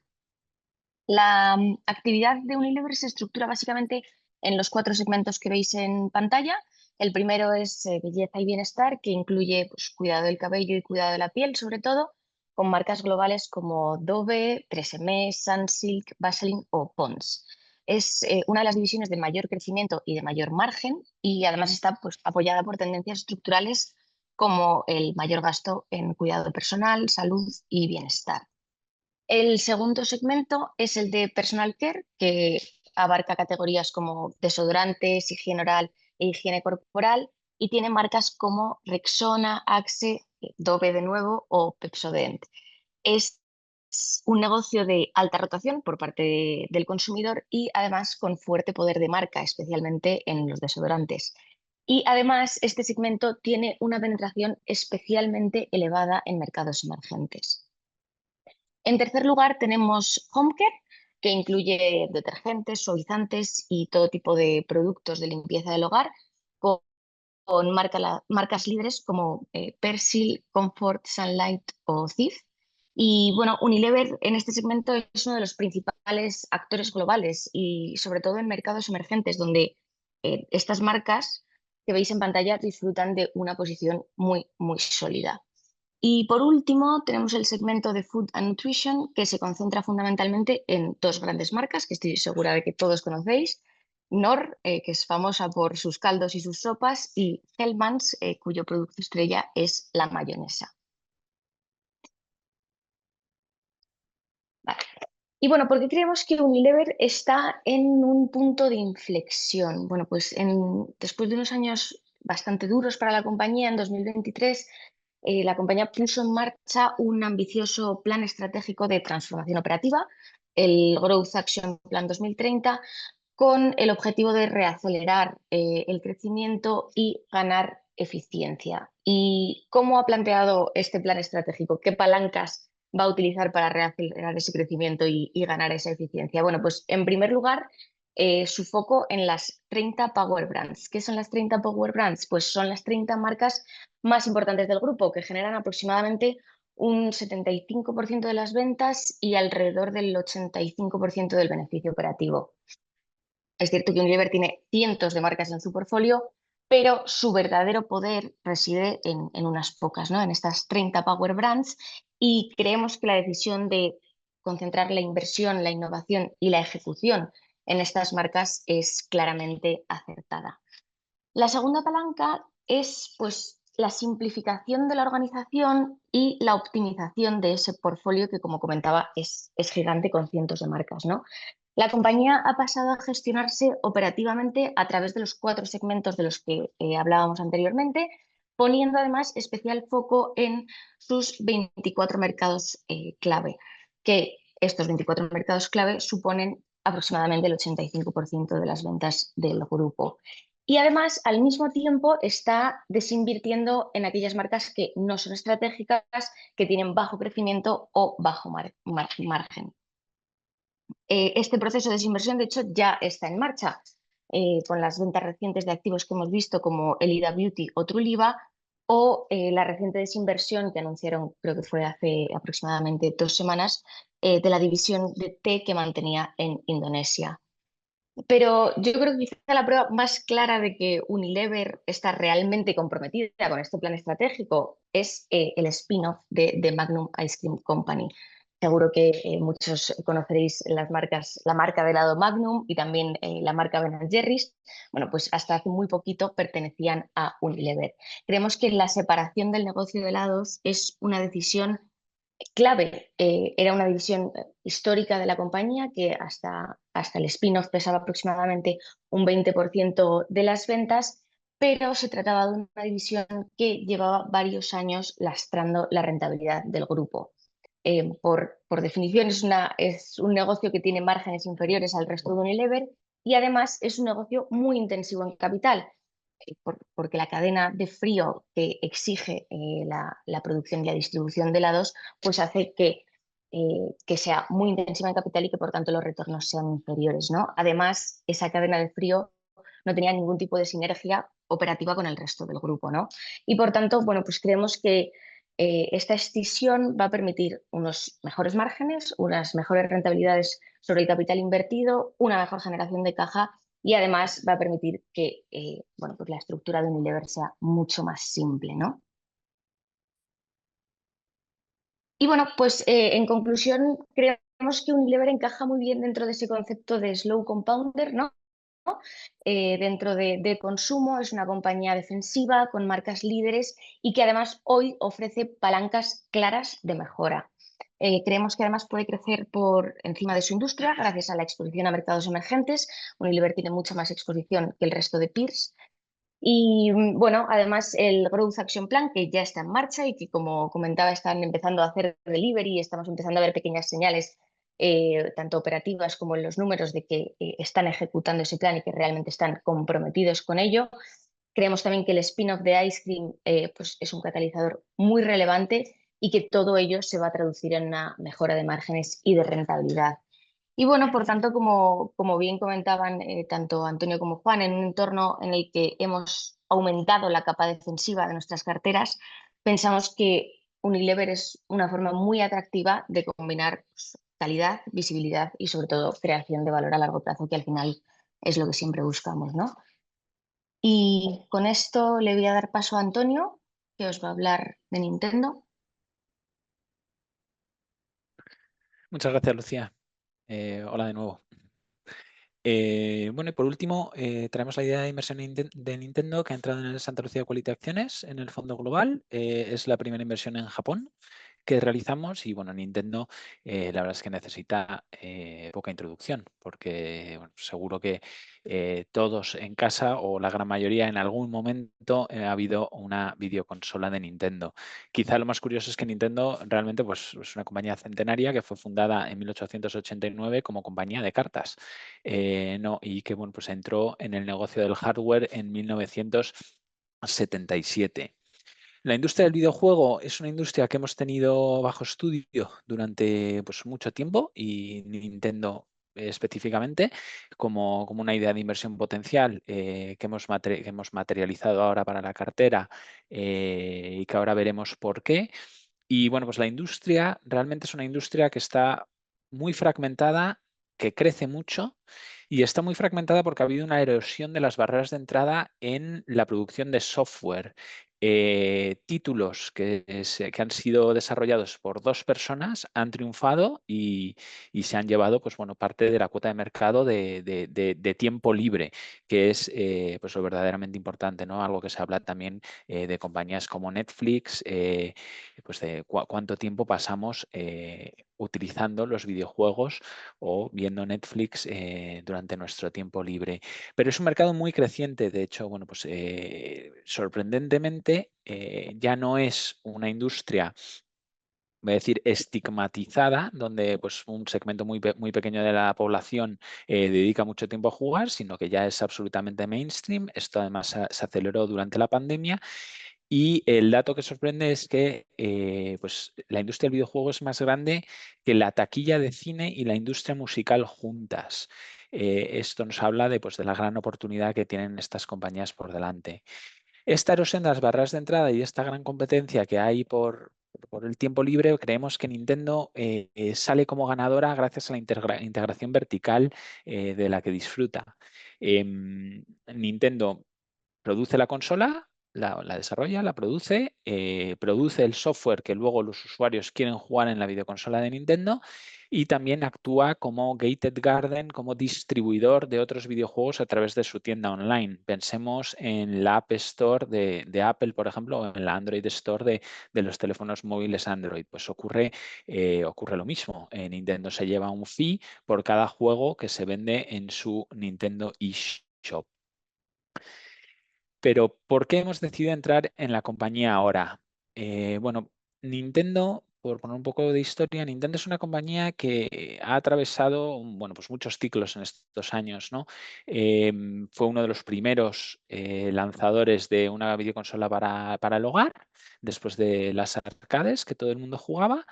La actividad de Unilever se estructura básicamente en los 4 segmentos que veis en pantalla. El primero es belleza y bienestar, que incluye pues, cuidado del cabello y cuidado de la piel, sobre todo, con marcas globales como Dove, 3M, Sunsilk, Vaseline o Pond's. Es una de las divisiones de mayor crecimiento y de mayor margen y además está pues, apoyada por tendencias estructurales como el mayor gasto en cuidado personal, salud y bienestar. El segundo segmento es el de personal care, que abarca categorías como desodorantes, higiene oral e higiene corporal, y tiene marcas como Rexona, Axe, Dove de nuevo o Pepsodent. Es un negocio de alta rotación por parte del consumidor y además con fuerte poder de marca, especialmente en los desodorantes. Y además este segmento tiene una penetración especialmente elevada en mercados emergentes. En tercer lugar tenemos Home Care, que incluye detergentes, suavizantes y todo tipo de productos de limpieza del hogar con marcas líderes como Persil, Comfort, Sunlight o Cif. Y bueno, Unilever en este segmento es uno de los principales actores globales y sobre todo en mercados emergentes donde estas marcas que veis en pantalla disfrutan de una posición muy, muy sólida. Y por último, tenemos el segmento de Food and Nutrition, que se concentra fundamentalmente en dos grandes marcas que estoy segura de que todos conocéis. Knorr, que es famosa por sus caldos y sus sopas, y Hellmann's, cuyo producto estrella es la mayonesa. Vale. Y bueno, ¿por qué creemos que Unilever está en un punto de inflexión? Bueno, pues después de unos años bastante duros para la compañía, en 2023 la compañía puso en marcha un ambicioso plan estratégico de transformación operativa, el Growth Action Plan 2030, con el objetivo de reacelerar el crecimiento y ganar eficiencia. ¿Y cómo ha planteado este plan estratégico? ¿Qué palancas va a utilizar para reacelerar ese crecimiento y ganar esa eficiencia? Bueno, pues en primer lugar, su foco en las 30 Power Brands. ¿Qué son las 30 Power Brands? Pues son las 30 marcas más importantes del grupo, que generan aproximadamente un 75% de las ventas y alrededor del 85% del beneficio operativo. Es cierto que Unilever tiene cientos de marcas en su portfolio, pero su verdadero poder reside en unas pocas, ¿no? En estas 30 Power Brands, y creemos que la decisión de concentrar la inversión, la innovación y la ejecución en estas marcas es claramente acertada. La segunda palanca es pues, la simplificación de la organización y la optimización de ese portfolio que, como comentaba, es gigante con cientos de marcas, ¿no? La compañía ha pasado a gestionarse operativamente a través de los 4 segmentos de los que hablábamos anteriormente, poniendo además especial foco en sus 24 mercados clave, que estos 24 mercados clave suponen aproximadamente el 85% de las ventas del grupo. Y además, al mismo tiempo, está desinvirtiendo en aquellas marcas que no son estratégicas, que tienen bajo crecimiento o bajo margen. Este proceso de desinversión, de hecho, ya está en marcha, con las ventas recientes de activos que hemos visto, como Elida Beauty o Truliva, o la reciente desinversión que anunciaron, creo que fue hace aproximadamente 2 semanas, de la división de té que mantenía en Indonesia. Pero yo creo que quizá la prueba más clara de que Unilever está realmente comprometida con este plan estratégico es el spin-off de Magnum Ice Cream Company. Seguro que muchos conoceréis las marcas, la marca de helado Magnum y también la marca Ben & Jerry's. Bueno, pues hasta hace muy poquito pertenecían a Unilever. Creemos que la separación del negocio de helados es una decisión clave. Era una división histórica de la compañía que hasta el spin-off pesaba aproximadamente un 20% de las ventas, pero se trataba de una división que llevaba varios años lastrando la rentabilidad del grupo. Por definición es un negocio que tiene márgenes inferiores al resto de Unilever y además es un negocio muy intensivo en capital, porque la cadena de frío que exige la producción y la distribución de helados, pues hace que sea muy intensiva en capital y que por tanto los retornos sean inferiores, ¿no? Además, esa cadena de frío no tenía ningún tipo de sinergia operativa con el resto del grupo, ¿no? Y por tanto, bueno, pues creemos que esta escisión va a permitir unos mejores márgenes, unas mejores rentabilidades sobre el capital invertido, una mejor generación de caja y además va a permitir que bueno, pues la estructura de Unilever sea mucho más simple, ¿no? Y bueno, pues en conclusión, creemos que Unilever encaja muy bien dentro de ese concepto de slow compounder, ¿no? Dentro de consumo, es una compañía defensiva con marcas líderes y que además hoy ofrece palancas claras de mejora. Creemos que además puede crecer por encima de su industria gracias a la exposición a mercados emergentes. Unilever tiene mucha más exposición que el resto de peers. Y bueno, además el Growth Action Plan, que ya está en marcha y que, como comentaba, están empezando a hacer delivery y estamos empezando a ver pequeñas señales, tanto operativas como en los números, de que están ejecutando ese plan y que realmente están comprometidos con ello. Creemos también que el spin-off de Ice Cream pues es un catalizador muy relevante y que todo ello se va a traducir en una mejora de márgenes y de rentabilidad. Y bueno, por tanto, como bien comentaban tanto Antonio como Juan, en un entorno en el que hemos aumentado la capa defensiva de nuestras carteras, pensamos que Unilever es una forma muy atractiva de combinar pues, calidad, visibilidad y sobre todo creación de valor a largo plazo, que al final es lo que siempre buscamos, ¿no? Y con esto le voy a dar paso a Antonio, que os va a hablar de Nintendo. Muchas gracias, Lucía. Hola de nuevo. Bueno, y por último, traemos la idea de inversión de Nintendo, que ha entrado en el Santa Lucía Quality Acciones en el fondo global. Es la primera inversión en Japón que realizamos y bueno, Nintendo la verdad es que necesita poca introducción porque bueno, seguro que todos en casa o la gran mayoría en algún momento ha habido una videoconsola de Nintendo. Quizá lo más curioso es que Nintendo realmente pues, es una compañía centenaria que fue fundada en 1889 como compañía de cartas y que bueno, pues entró en el negocio del hardware en 1977. La industria del videojuego es una industria que hemos tenido bajo estudio durante pues, mucho tiempo y Nintendo específicamente como una idea de inversión potencial que hemos materializado ahora para la cartera y que ahora veremos por qué. Y bueno, pues la industria realmente es una industria que está muy fragmentada, que crece mucho y está muy fragmentada porque ha habido una erosión de las barreras de entrada en la producción de software. Títulos que han sido desarrollados por dos personas han triunfado y se han llevado pues, bueno, parte de la cuota de mercado de tiempo libre, que es pues, lo verdaderamente importante, ¿no? Algo que se habla también de compañías como Netflix, pues de cuánto tiempo pasamos utilizando los videojuegos o viendo Netflix durante nuestro tiempo libre. Pero es un mercado muy creciente, de hecho, bueno, pues sorprendentemente ya no es una industria, voy a decir, estigmatizada, donde pues, un segmento muy pequeño de la población dedica mucho tiempo a jugar, sino que ya es absolutamente mainstream. Esto además se aceleró durante la pandemia. Y el dato que sorprende es que pues, la industria del videojuego es más grande que la taquilla de cine y la industria musical juntas. Esto nos habla de, pues, de la gran oportunidad que tienen estas compañías por delante. Esta erosión de las barreras de entrada y esta gran competencia que hay por el tiempo libre, creemos que Nintendo sale como ganadora gracias a la integración vertical de la que disfruta. Nintendo produce la consola, la desarrolla, la produce, produce el software que luego los usuarios quieren jugar en la videoconsola de Nintendo y también actúa como gated garden, como distribuidor de otros videojuegos a través de su tienda online. Pensemos en la App Store de Apple, por ejemplo, o en la Android Store de los teléfonos móviles Android. Pues ocurre lo mismo. Nintendo se lleva un fee por cada juego que se vende en su Nintendo eShop. Pero ¿por qué hemos decidido entrar en la compañía ahora? Bueno, Nintendo, por poner un poco de historia, Nintendo es una compañía que ha atravesado bueno, pues muchos ciclos en estos años, ¿no? Fue uno de los primeros lanzadores de una videoconsola para el hogar, después de las arcades que todo el mundo jugaba.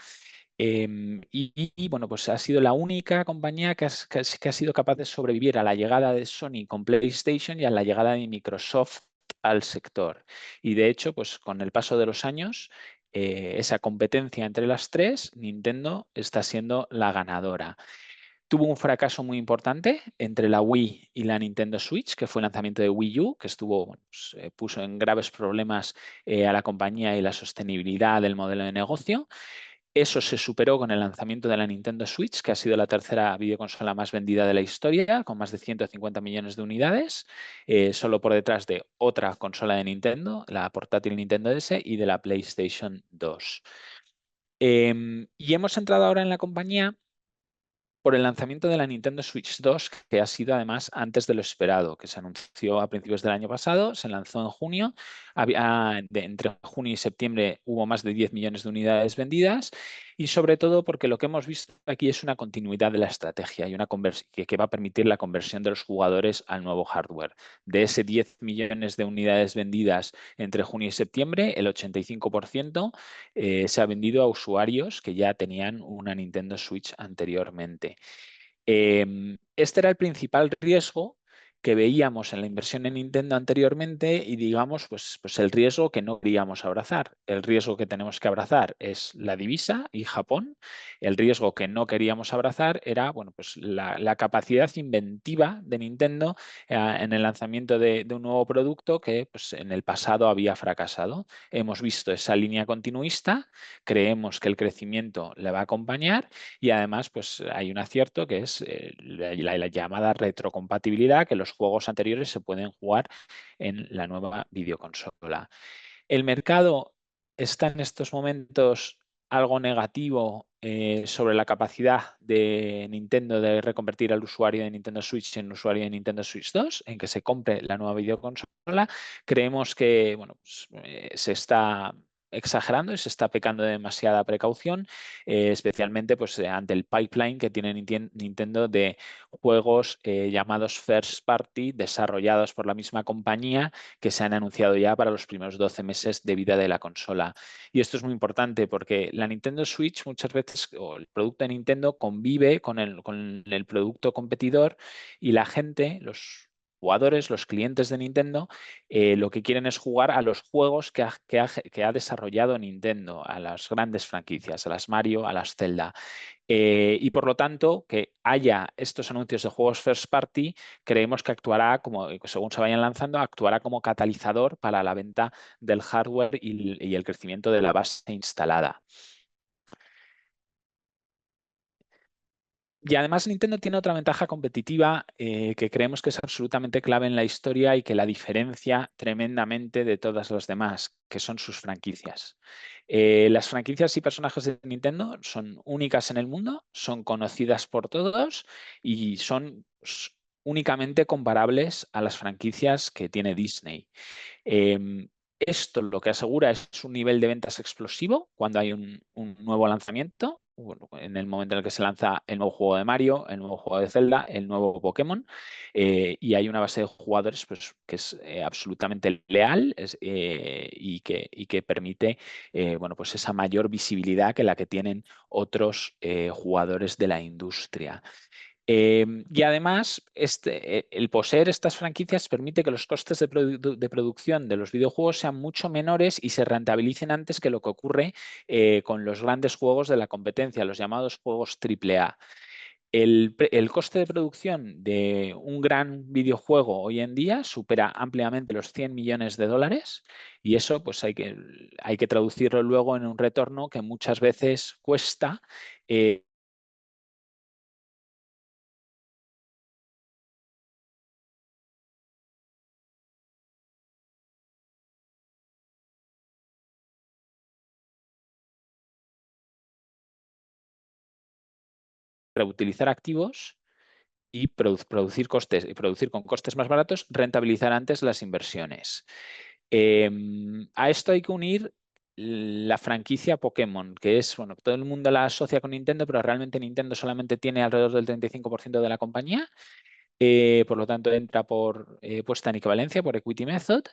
Bueno, pues ha sido la única compañía que ha sido capaz de sobrevivir a la llegada de Sony con PlayStation y a la llegada de Microsoft al sector. Y de hecho, pues con el paso de los años, esa competencia entre las tres, Nintendo está siendo la ganadora. Tuvo un fracaso muy importante entre la Wii y la Nintendo Switch, que fue el lanzamiento de Wii U, que bueno, pues, puso en graves problemas a la compañía y la sostenibilidad del modelo de negocio. Eso se superó con el lanzamiento de la Nintendo Switch, que ha sido la tercera videoconsola más vendida de la historia, con más de 150 millones de unidades, solo por detrás de otra consola de Nintendo, la portátil Nintendo DS y de la PlayStation 2. Y hemos entrado ahora en la compañía por el lanzamiento de la Nintendo Switch 2, que ha sido además antes de lo esperado, que se anunció a principios del año pasado, se lanzó en junio. Entre junio y septiembre hubo más de 10 millones de unidades vendidas, y sobre todo porque lo que hemos visto aquí es una continuidad de la estrategia y una que va a permitir la conversión de los jugadores al nuevo hardware. De ese 10 millones de unidades vendidas entre junio y septiembre, el 85% se ha vendido a usuarios que ya tenían una Nintendo Switch anteriormente. Este era el principal riesgo que veíamos en la inversión en Nintendo anteriormente y digamos, pues el riesgo que no queríamos abrazar. El riesgo que tenemos que abrazar es la divisa y Japón. El riesgo que no queríamos abrazar era, bueno, pues la capacidad inventiva de Nintendo en el lanzamiento de un nuevo producto que pues, en el pasado había fracasado. Hemos visto esa línea continuista, creemos que el crecimiento le va a acompañar y además pues hay un acierto que es la llamada retrocompatibilidad, que los juegos anteriores se pueden jugar en la nueva videoconsola. El mercado está en estos momentos algo negativo sobre la capacidad de Nintendo de reconvertir al usuario de Nintendo Switch en usuario de Nintendo Switch 2, en que se compre la nueva videoconsola. Creemos que bueno, pues, se está exagerando y se está pecando de demasiada precaución, especialmente pues, ante el pipeline que tiene Nintendo de juegos llamados First Party, desarrollados por la misma compañía, que se han anunciado ya para los primeros 12 meses de vida de la consola. Y esto es muy importante porque la Nintendo Switch muchas veces, o el producto de Nintendo, convive con el producto competidor y la gente, los jugadores, los clientes de Nintendo, lo que quieren es jugar a los juegos que ha desarrollado Nintendo, a las grandes franquicias, a las Mario, a las Zelda. Y por lo tanto, que haya estos anuncios de juegos first party, creemos que actuará como, según se vayan lanzando, actuará como catalizador para la venta del hardware y el crecimiento de la base instalada. Y además Nintendo tiene otra ventaja competitiva que creemos que es absolutamente clave en la historia y que la diferencia tremendamente de todas las demás, que son sus franquicias. Las franquicias y personajes de Nintendo son únicas en el mundo, son conocidas por todos y son únicamente comparables a las franquicias que tiene Disney. Esto lo que asegura es un nivel de ventas explosivo cuando hay un nuevo lanzamiento. Bueno, en el momento en el que se lanza el nuevo juego de Mario, el nuevo juego de Zelda, el nuevo Pokémon, y hay una base de jugadores pues, que es absolutamente leal y que permite bueno, pues esa mayor visibilidad que la que tienen otros jugadores de la industria. Y además, el poseer estas franquicias permite que los costes de producción de los videojuegos sean mucho menores y se rentabilicen antes que lo que ocurre con los grandes juegos de la competencia, los llamados juegos AAA. El coste de producción de un gran videojuego hoy en día supera ampliamente los 100 millones de dólares y eso pues hay que traducirlo luego en un retorno que muchas veces cuesta reutilizar activos y producir costes y producir con costes más baratos, rentabilizar antes las inversiones. A esto hay que unir la franquicia Pokémon, que es, bueno, todo el mundo la asocia con Nintendo, pero realmente Nintendo solamente tiene alrededor del 35% de la compañía. Por lo tanto, entra por puesta en equivalencia, por Equity Method.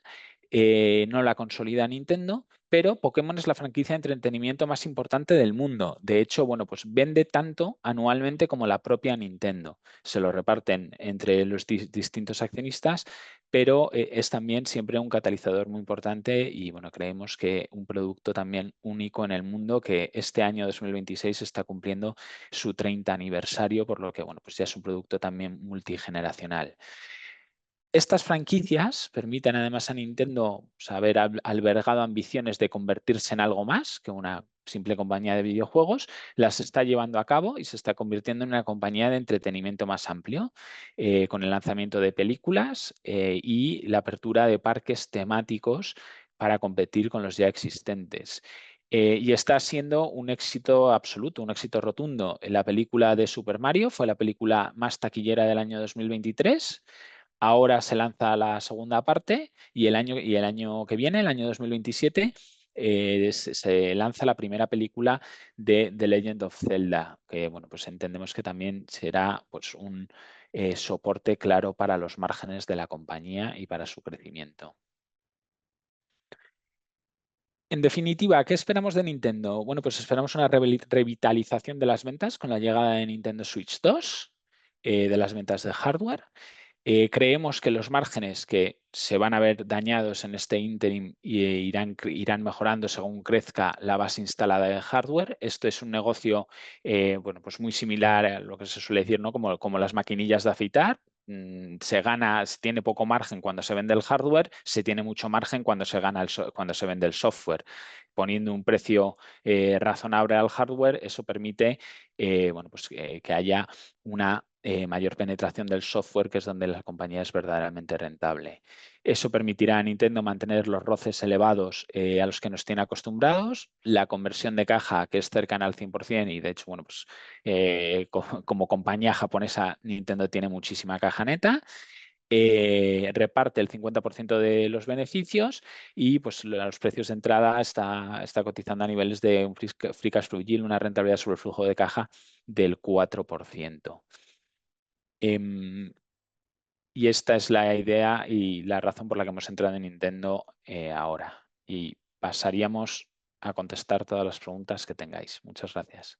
No la consolida Nintendo, pero Pokémon es la franquicia de entretenimiento más importante del mundo. De hecho, bueno, pues vende tanto anualmente como la propia Nintendo. Se lo reparten entre los distintos accionistas, pero es también siempre un catalizador muy importante y bueno, creemos que un producto también único en el mundo que este año 2026 está cumpliendo su 30 aniversario, por lo que bueno, pues ya es un producto también multigeneracional. Estas franquicias permiten además a Nintendo haber albergado ambiciones de convertirse en algo más que una simple compañía de videojuegos, las está llevando a cabo y se está convirtiendo en una compañía de entretenimiento más amplio, con el lanzamiento de películas y la apertura de parques temáticos para competir con los ya existentes. y está siendo un éxito absoluto, un éxito rotundo. La película de Super Mario fue la película más taquillera del año 2023. Ahora se lanza la segunda parte y el año que viene, el año 2027, se lanza la primera película de The Legend of Zelda, que bueno, pues entendemos que también será pues, un soporte claro para los márgenes de la compañía y para su crecimiento. En definitiva, ¿qué esperamos de Nintendo? Bueno, pues esperamos una revitalización de las ventas con la llegada de Nintendo Switch 2, de las ventas de hardware. Creemos que los márgenes que se van a ver dañados en este interim irán mejorando según crezca la base instalada de hardware. Esto es un negocio bueno, pues muy similar a lo que se suele decir, ¿no? Como las maquinillas de afeitar. Se tiene poco margen cuando se vende el hardware, se tiene mucho margen cuando cuando se vende el software. Poniendo un precio razonable al hardware, eso permite bueno, pues, que haya una mayor penetración del software, que es donde la compañía es verdaderamente rentable. Eso permitirá a Nintendo mantener los roces elevados a los que nos tiene acostumbrados, la conversión de caja que es cercana al 100% y de hecho, bueno, pues como compañía japonesa, Nintendo tiene muchísima caja neta. Reparte el 50% de los beneficios y pues los precios de entrada está cotizando a niveles de un free cash flow yield, una rentabilidad sobre el flujo de caja del 4%. Y esta es la idea y la razón por la que hemos entrado en Nintendo ahora. Y pasaríamos a contestar todas las preguntas que tengáis. Muchas gracias.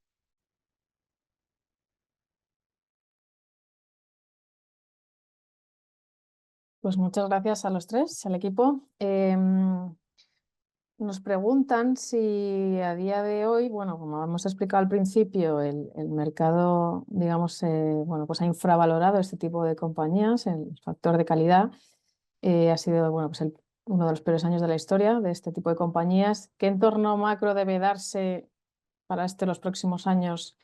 Pues muchas gracias a los tres, al equipo. Nos preguntan si a día de hoy, bueno, como hemos explicado al principio, el mercado, digamos, bueno, pues ha infravalorado este tipo de compañías, el factor de calidad ha sido, bueno, pues uno de los peores años de la historia de este tipo de compañías. ¿Qué entorno macro debe darse para los próximos años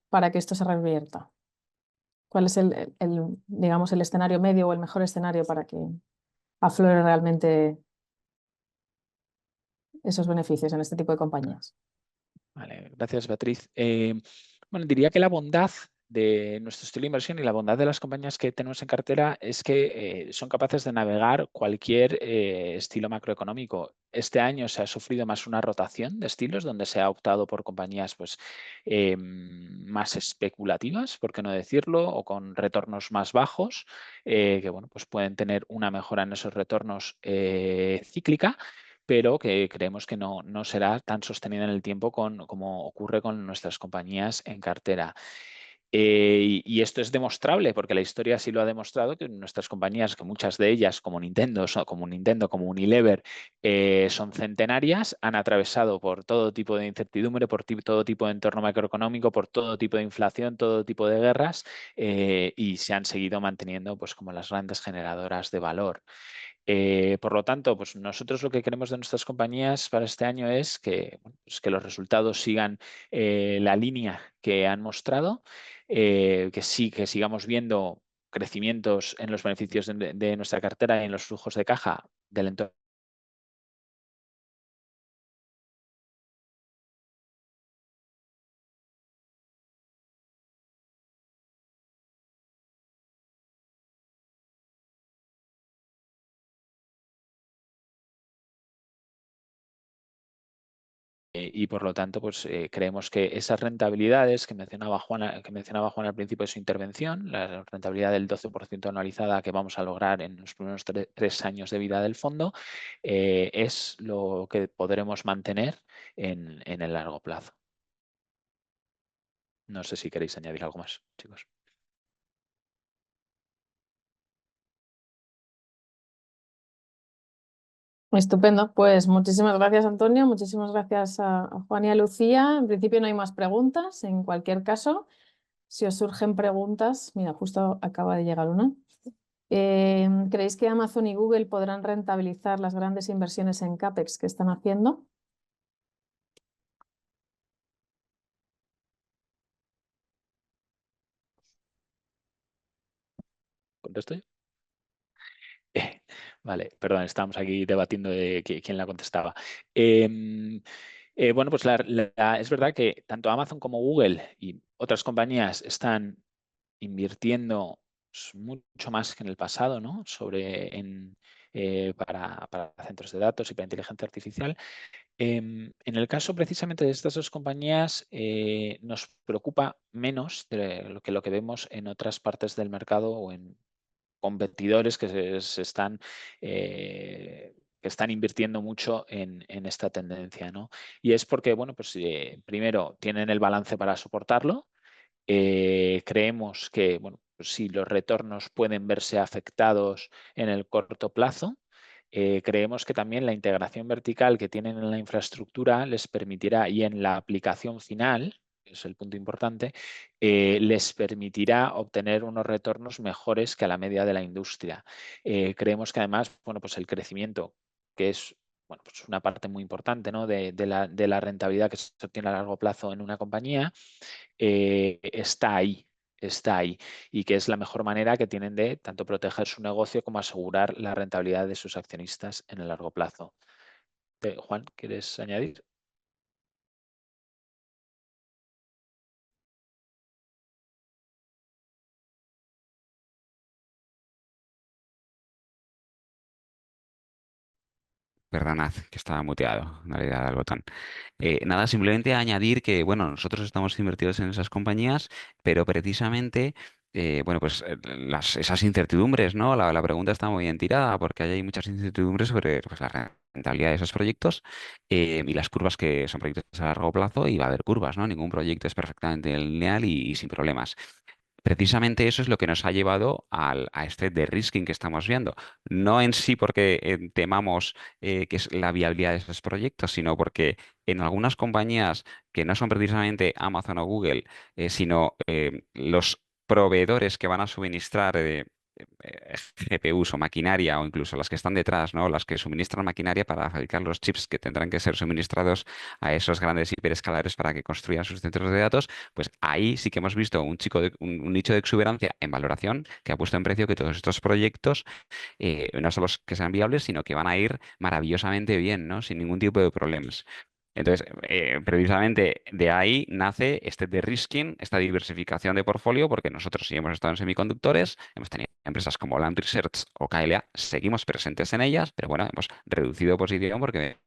para que esto se revierta? ¿Cuál es digamos, el escenario medio o el mejor escenario para que aflore realmente esos beneficios en este tipo de compañías? Vale, gracias, Beatriz. Bueno, diría que la bondad de nuestro estilo de inversión y la bondad de las compañías que tenemos en cartera es que son capaces de navegar cualquier estilo macroeconómico. Este año se ha sufrido más una rotación de estilos donde se ha optado por compañías pues, más especulativas, por qué no decirlo, o con retornos más bajos, que bueno, pues pueden tener una mejora en esos retornos cíclica, pero que creemos que no será tan sostenida en el tiempo como ocurre con nuestras compañías en cartera. Y esto es demostrable porque la historia sí lo ha demostrado, que nuestras compañías, que muchas de ellas como Nintendo, como Unilever, son centenarias, han atravesado por todo tipo de incertidumbre, por todo tipo de entorno macroeconómico, por todo tipo de inflación, todo tipo de guerras, y se han seguido manteniendo pues, como las grandes generadoras de valor. Por lo tanto, pues nosotros lo que queremos de nuestras compañías para este año es que, bueno, pues que los resultados sigan la línea que han mostrado, que sigamos viendo crecimientos en los beneficios de nuestra cartera y en los flujos de caja del entorno. Y por lo tanto, pues creemos que esas rentabilidades que mencionaba Juan al principio de su intervención, la rentabilidad del 12% anualizada que vamos a lograr en los primeros 3 años de vida del fondo, es lo que podremos mantener en el largo plazo. No sé si queréis añadir algo más, chicos. Estupendo, pues muchísimas gracias, Antonio, muchísimas gracias a Juan y a Lucía. En principio no hay más preguntas. En cualquier caso, si os surgen preguntas, mira, justo acaba de llegar una. ¿Creéis que Amazon y Google podrán rentabilizar las grandes inversiones en CAPEX que están haciendo? ¿Contesto yo? Vale, perdón, estábamos aquí debatiendo de quién la contestaba. Bueno, pues es verdad que tanto Amazon como Google y otras compañías están invirtiendo mucho más que en el pasado, ¿no? Para centros de datos y para inteligencia artificial. En el caso precisamente de estas dos compañías, nos preocupa menos de lo que vemos en otras partes del mercado o en competidores que están invirtiendo mucho en esta tendencia, ¿no? Y es porque, bueno, pues primero tienen el balance para soportarlo. Creemos que, bueno, pues si los retornos pueden verse afectados en el corto plazo, creemos que también la integración vertical que tienen en la infraestructura les permitirá, y en la aplicación final, que es el punto importante, les permitirá obtener unos retornos mejores que a la media de la industria. Creemos que además, bueno, pues el crecimiento, que es, bueno, pues una parte muy importante, ¿no? de la rentabilidad que se obtiene a largo plazo en una compañía, está ahí, está ahí, y que es la mejor manera que tienen de tanto proteger su negocio como asegurar la rentabilidad de sus accionistas en el largo plazo. Juan, ¿quieres añadir? Perdonad, que estaba muteado, no le he dado al botón. Nada, simplemente añadir que, bueno, nosotros estamos invertidos en esas compañías, pero precisamente, bueno, pues esas incertidumbres, ¿no? La pregunta está muy bien tirada porque hay muchas incertidumbres sobre pues, la rentabilidad de esos proyectos y las curvas que son proyectos a largo plazo y va a haber curvas, ¿no? Ningún proyecto es perfectamente lineal y sin problemas. Precisamente eso es lo que nos ha llevado a este de-risking que estamos viendo. No en sí porque temamos que es la viabilidad de esos proyectos, sino porque en algunas compañías que no son precisamente Amazon o Google, sino los proveedores que van a suministrar GPUs o maquinaria o incluso las que están detrás, ¿no? Las que suministran maquinaria para fabricar los chips que tendrán que ser suministrados a esos grandes hiperescalares para que construyan sus centros de datos, pues ahí sí que hemos visto un nicho de exuberancia en valoración que ha puesto en precio que todos estos proyectos no solo que sean viables, sino que van a ir maravillosamente bien, ¿no? Sin ningún tipo de problemas. Entonces, precisamente de ahí nace este de-risking, esta diversificación de portfolio, porque nosotros sí hemos estado en semiconductores, hemos tenido empresas como Lam Research o KLA, seguimos presentes en ellas, pero bueno, hemos reducido posición porque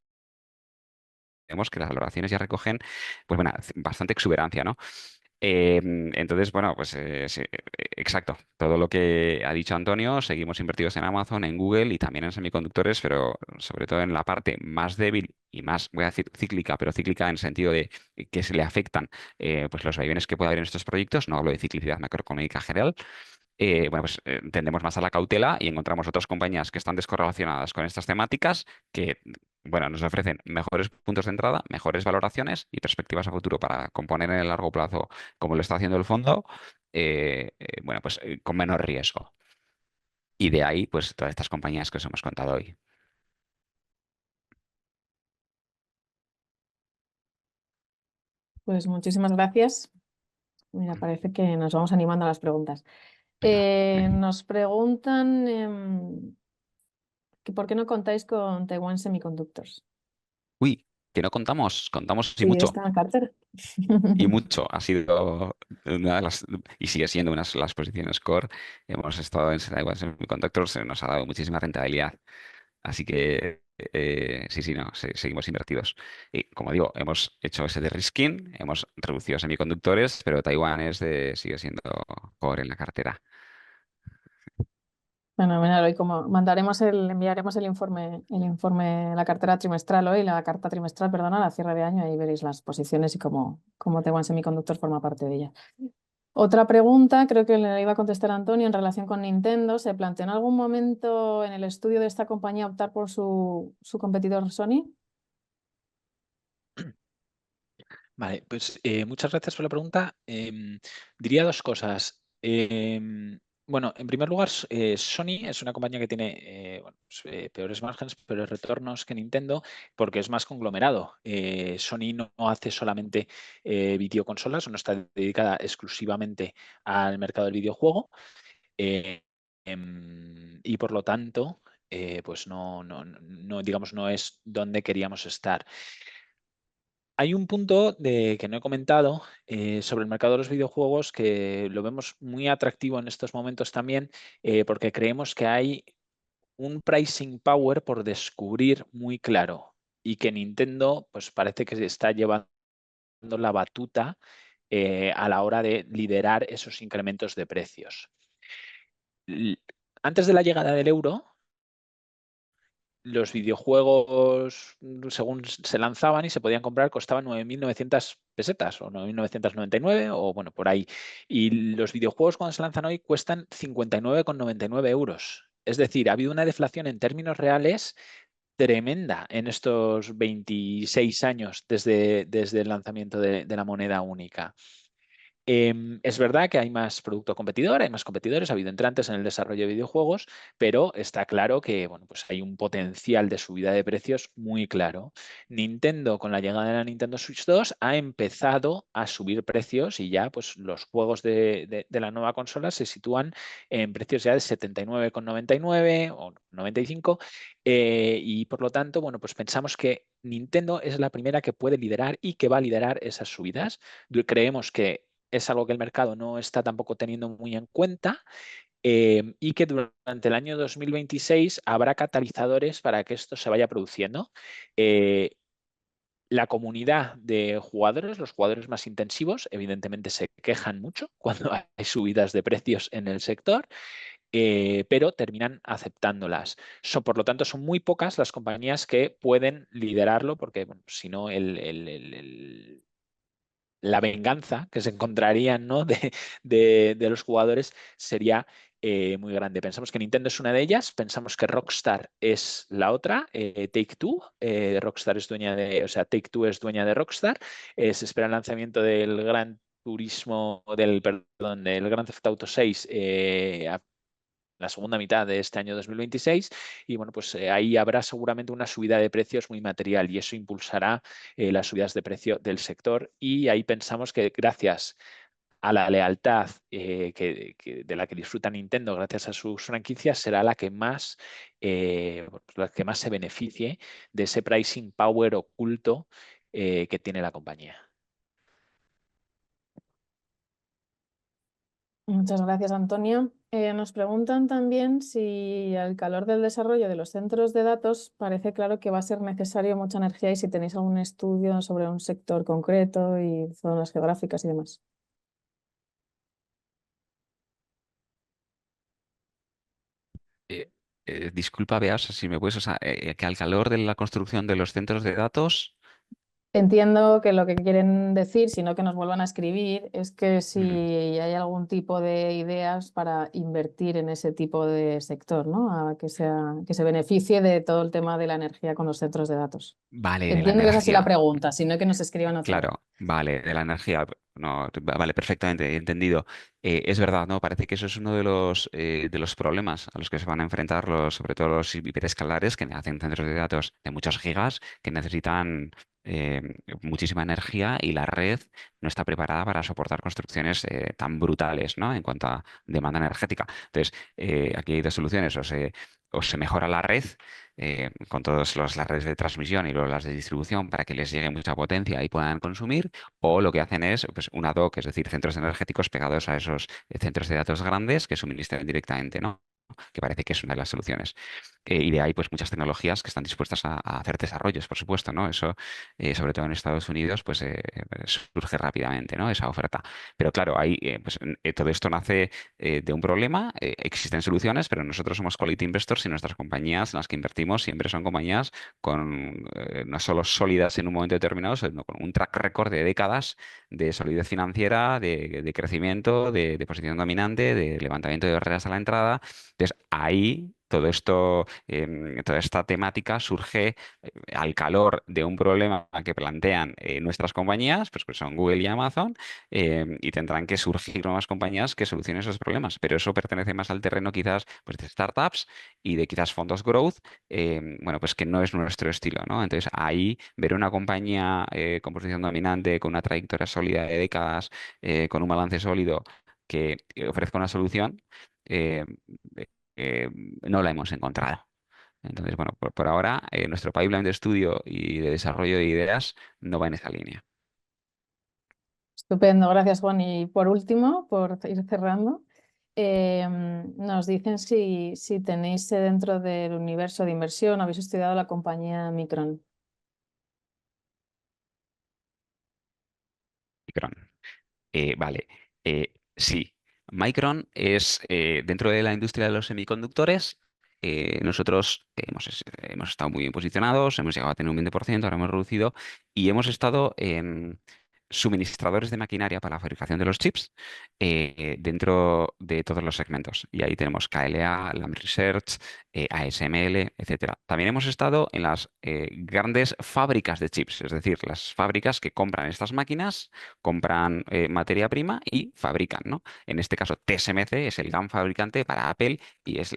vemos que las valoraciones ya recogen, pues bueno, bastante exuberancia, ¿no? Entonces, bueno, pues sí, exacto. Todo lo que ha dicho Antonio, seguimos invertidos en Amazon, en Google y también en semiconductores, pero sobre todo en la parte más débil y más, voy a decir cíclica, pero cíclica en sentido de que se le afectan pues los vaivenes que puede haber en estos proyectos. No hablo de ciclicidad macroeconómica general. Bueno, pues tendemos más a la cautela y encontramos otras compañías que están descorrelacionadas con estas temáticas que, bueno, nos ofrecen mejores puntos de entrada, mejores valoraciones y perspectivas a futuro para componer en el largo plazo, como lo está haciendo el fondo, bueno, pues con menos riesgo. Y de ahí, pues todas estas compañías que os hemos contado hoy. Pues muchísimas gracias. Mira, parece que nos vamos animando a las preguntas. Venga, Nos preguntan que por qué no contáis con Taiwan Semiconductors. uy, que no contamos y Sí, mucho. está en la cartera. Y mucho, ha sido una de las, y sigue siendo una de las posiciones core. Hemos estado en Taiwan Semiconductors, se nos ha dado muchísima rentabilidad. Así que sí, sí, no, seguimos invertidos. Y como digo, hemos hecho ese de risking, hemos reducido semiconductores, pero Taiwán sigue siendo core en la cartera. Fenomenal. Hoy como enviaremos el informe, la cartera trimestral hoy, la carta trimestral, perdona, la cierre de año, ahí veréis las posiciones y cómo Taiwan Semiconductor forma parte de ella. Otra pregunta, creo que le iba a contestar Antonio en relación con Nintendo. ¿Se planteó en algún momento en el estudio de esta compañía optar por su competidor Sony? Vale, pues muchas gracias por la pregunta. Diría dos cosas. Bueno, en primer lugar, Sony es una compañía que tiene bueno, pues, peores márgenes, peores retornos que Nintendo, porque es más conglomerado. Sony no hace solamente videoconsolas, no está dedicada exclusivamente al mercado del videojuego. Y por lo tanto, pues digamos, no es donde queríamos estar. Hay un punto que no he comentado sobre el mercado de los videojuegos que lo vemos muy atractivo en estos momentos también, porque creemos que hay un pricing power por descubrir muy claro y que Nintendo pues parece que se está llevando la batuta a la hora de liderar esos incrementos de precios. Antes de la llegada del euro, los videojuegos, según se lanzaban y se podían comprar, costaban 9.900 pesetas o 9.999 o bueno, por ahí. Y los videojuegos cuando se lanzan hoy cuestan 59,99 euros. Es decir, ha habido una deflación en términos reales tremenda en estos 26 años desde el lanzamiento de la moneda única. Es verdad que hay más producto competidor, hay más competidores, ha habido entrantes en el desarrollo de videojuegos, pero está claro que bueno, pues hay un potencial de subida de precios muy claro. Nintendo, con la llegada de la Nintendo Switch 2, ha empezado a subir precios y ya pues, los juegos de la nueva consola se sitúan en precios ya de 79,99 o 95 y por lo tanto, bueno, pues pensamos que Nintendo es la primera que puede liderar y que va a liderar esas subidas. Creemos que es algo que el mercado no está tampoco teniendo muy en cuenta y que durante el año 2026 habrá catalizadores para que esto se vaya produciendo. La comunidad de jugadores, los jugadores más intensivos, evidentemente se quejan mucho cuando hay subidas de precios en el sector, pero terminan aceptándolas. Por lo tanto, son muy pocas las compañías que pueden liderarlo, porque bueno, si no, la venganza que se encontrarían, ¿no? de los jugadores sería muy grande. Pensamos que Nintendo es una de ellas, pensamos que Rockstar es la otra, Take-Two. Rockstar es dueña o sea, Take-Two es dueña de Rockstar. Se espera el lanzamiento del Gran Turismo, perdón, del Grand Theft Auto 6 a la segunda mitad de este año 2026 y bueno, pues ahí habrá seguramente una subida de precios muy material y eso impulsará las subidas de precio del sector y ahí pensamos que gracias a la lealtad de la que disfruta Nintendo gracias a sus franquicias será la que más se beneficie de ese pricing power oculto que tiene la compañía. Muchas gracias, Antonio. Nos preguntan también si al calor del desarrollo de los centros de datos parece claro que va a ser necesario mucha energía y si tenéis algún estudio sobre un sector concreto y zonas geográficas y demás. Eh, disculpa, Beas, si me puedes, o sea, que al calor de la construcción de los centros de datos. Entiendo que lo que quieren decir, sino que nos vuelvan a escribir, es que si Mm. hay algún tipo de ideas para invertir en ese tipo de sector, ¿no? A que se beneficie de todo el tema de la energía con los centros de datos. Vale, de la Entiendo que es así la energía. pregunta, sino que nos escriban otra vez. Claro, vale, de la energía. No, vale, perfectamente, he entendido. Es verdad, ¿no? Parece que eso es uno de los problemas a los que se van a enfrentar sobre todo los hiperescalares que hacen centros de datos de muchos gigas que necesitan eh, muchísima energía y la red no está preparada para soportar construcciones tan brutales, ¿no? En cuanto a demanda energética. Entonces, aquí hay dos soluciones. O se mejora la red con todas las redes de transmisión y luego las de distribución para que les llegue mucha potencia y puedan consumir, o lo que hacen es pues, un ad hoc, es decir, centros energéticos pegados a esos centros de datos grandes que suministran directamente, ¿no? Que parece que es una de las soluciones. Y de ahí, pues, muchas tecnologías que están dispuestas a hacer desarrollos, por supuesto, ¿no? Eso, sobre todo en Estados Unidos, pues, surge rápidamente, ¿no? Esa oferta. Pero claro, ahí, pues, todo esto nace de un problema, existen soluciones, pero nosotros somos quality investors y nuestras compañías en las que invertimos siempre son compañías con no solo sólidas en un momento determinado, sino con un track record de décadas de solidez financiera, de crecimiento, de posición dominante, de levantamiento de barreras a la entrada. Entonces, ahí todo esto, toda esta temática surge al calor de un problema que plantean nuestras compañías, pues que son Google y Amazon, y tendrán que surgir nuevas compañías que solucionen esos problemas. Pero eso pertenece más al terreno quizás pues, de startups y de quizás fondos growth, bueno, pues que no es nuestro estilo, ¿no? Entonces ahí ver una compañía con posición dominante, con una trayectoria sólida de décadas, con un balance sólido que ofrezca una solución, eh, no la hemos encontrado. Entonces, bueno, por ahora nuestro pipeline de estudio y de desarrollo de ideas no va en esa línea. Estupendo, gracias Juan. Y por último, por ir cerrando, nos dicen si tenéis dentro del universo de inversión, habéis estudiado la compañía Micron. Micron. Vale, sí. Micron es dentro de la industria de los semiconductores. Nosotros hemos estado muy bien posicionados, hemos llegado a tener un 20%, ahora hemos reducido y hemos estado en suministradores de maquinaria para la fabricación de los chips dentro de todos los segmentos. Y ahí tenemos KLA, Lam Research, ASML, etcétera. También hemos estado en las grandes fábricas de chips, es decir, las fábricas que compran estas máquinas, compran materia prima y fabrican, ¿no? En este caso, TSMC es el gran fabricante para Apple y es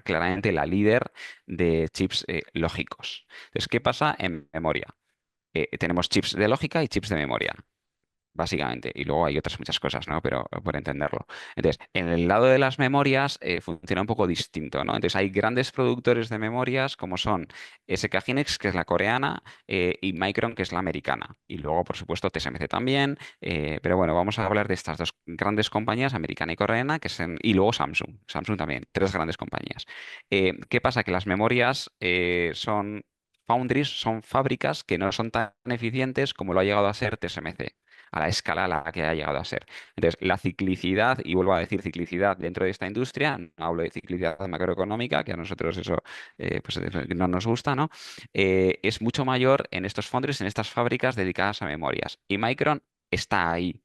claramente la líder de chips lógicos. Entonces, ¿qué pasa en memoria? Tenemos chips de lógica y chips de memoria, básicamente. Y luego hay otras muchas cosas, ¿no? Pero por entenderlo. Entonces, en el lado de las memorias funciona un poco distinto, ¿no? Entonces, hay grandes productores de memorias como son SK Hynix, que es la coreana, y Micron, que es la americana. Y luego, por supuesto, TSMC también. Pero bueno, vamos a hablar de estas dos grandes compañías, americana y coreana, y luego Samsung. Samsung también, tres grandes compañías. ¿Qué pasa? Que las memorias son foundries, son fábricas que no son tan eficientes como lo ha llegado a ser TSMC a la escala a la que ha llegado a ser. Entonces, la ciclicidad, y vuelvo a decir ciclicidad dentro de esta industria, no hablo de ciclicidad macroeconómica, que a nosotros eso pues, no nos gusta, ¿no? Es mucho mayor en estos foundries, en estas fábricas dedicadas a memorias. Y Micron está ahí.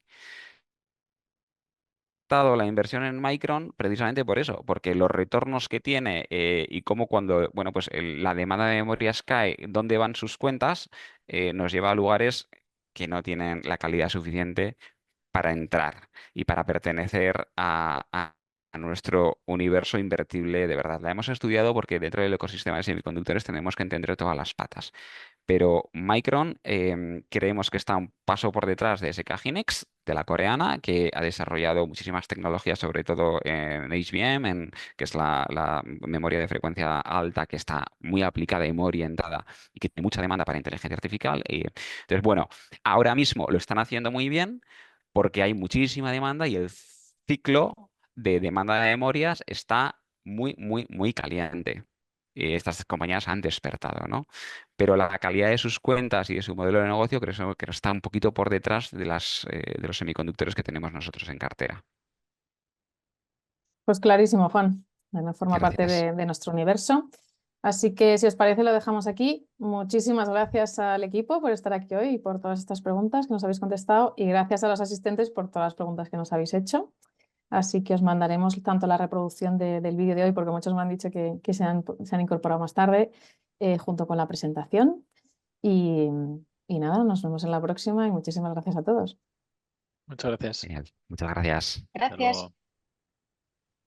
Dado la inversión en Micron precisamente por eso, porque los retornos que tiene y cómo cuando, bueno, pues la demanda de memorias cae, dónde van sus cuentas, nos lleva a lugares que no tienen la calidad suficiente para entrar y para pertenecer a nuestro universo invertible de verdad. La hemos estudiado porque dentro del ecosistema de semiconductores tenemos que entender todas las patas. Pero Micron creemos que está un paso por detrás de SK Hynix, de la coreana, que ha desarrollado muchísimas tecnologías, sobre todo en HBM, que es la memoria de frecuencia alta, que está muy aplicada y muy orientada y que tiene mucha demanda para inteligencia artificial. Entonces, bueno, ahora mismo lo están haciendo muy bien porque hay muchísima demanda y el ciclo de demanda de memorias está muy, muy, muy caliente. Estas compañías han despertado, ¿no? Pero la calidad de sus cuentas y de su modelo de negocio creo que está un poquito por detrás de de los semiconductores que tenemos nosotros en cartera. Pues clarísimo, Juan. No forma parte Gracias. de nuestro universo. Así que si os parece lo dejamos aquí. Muchísimas gracias al equipo por estar aquí hoy y por todas estas preguntas que nos habéis contestado y gracias a los asistentes por todas las preguntas que nos habéis hecho. Así que os mandaremos tanto la reproducción del vídeo de hoy, porque muchos me han dicho que se han incorporado más tarde, junto con la presentación. Y nada, nos vemos en la próxima y muchísimas gracias a todos. Muchas gracias. Genial. Muchas gracias. Hasta Gracias. luego.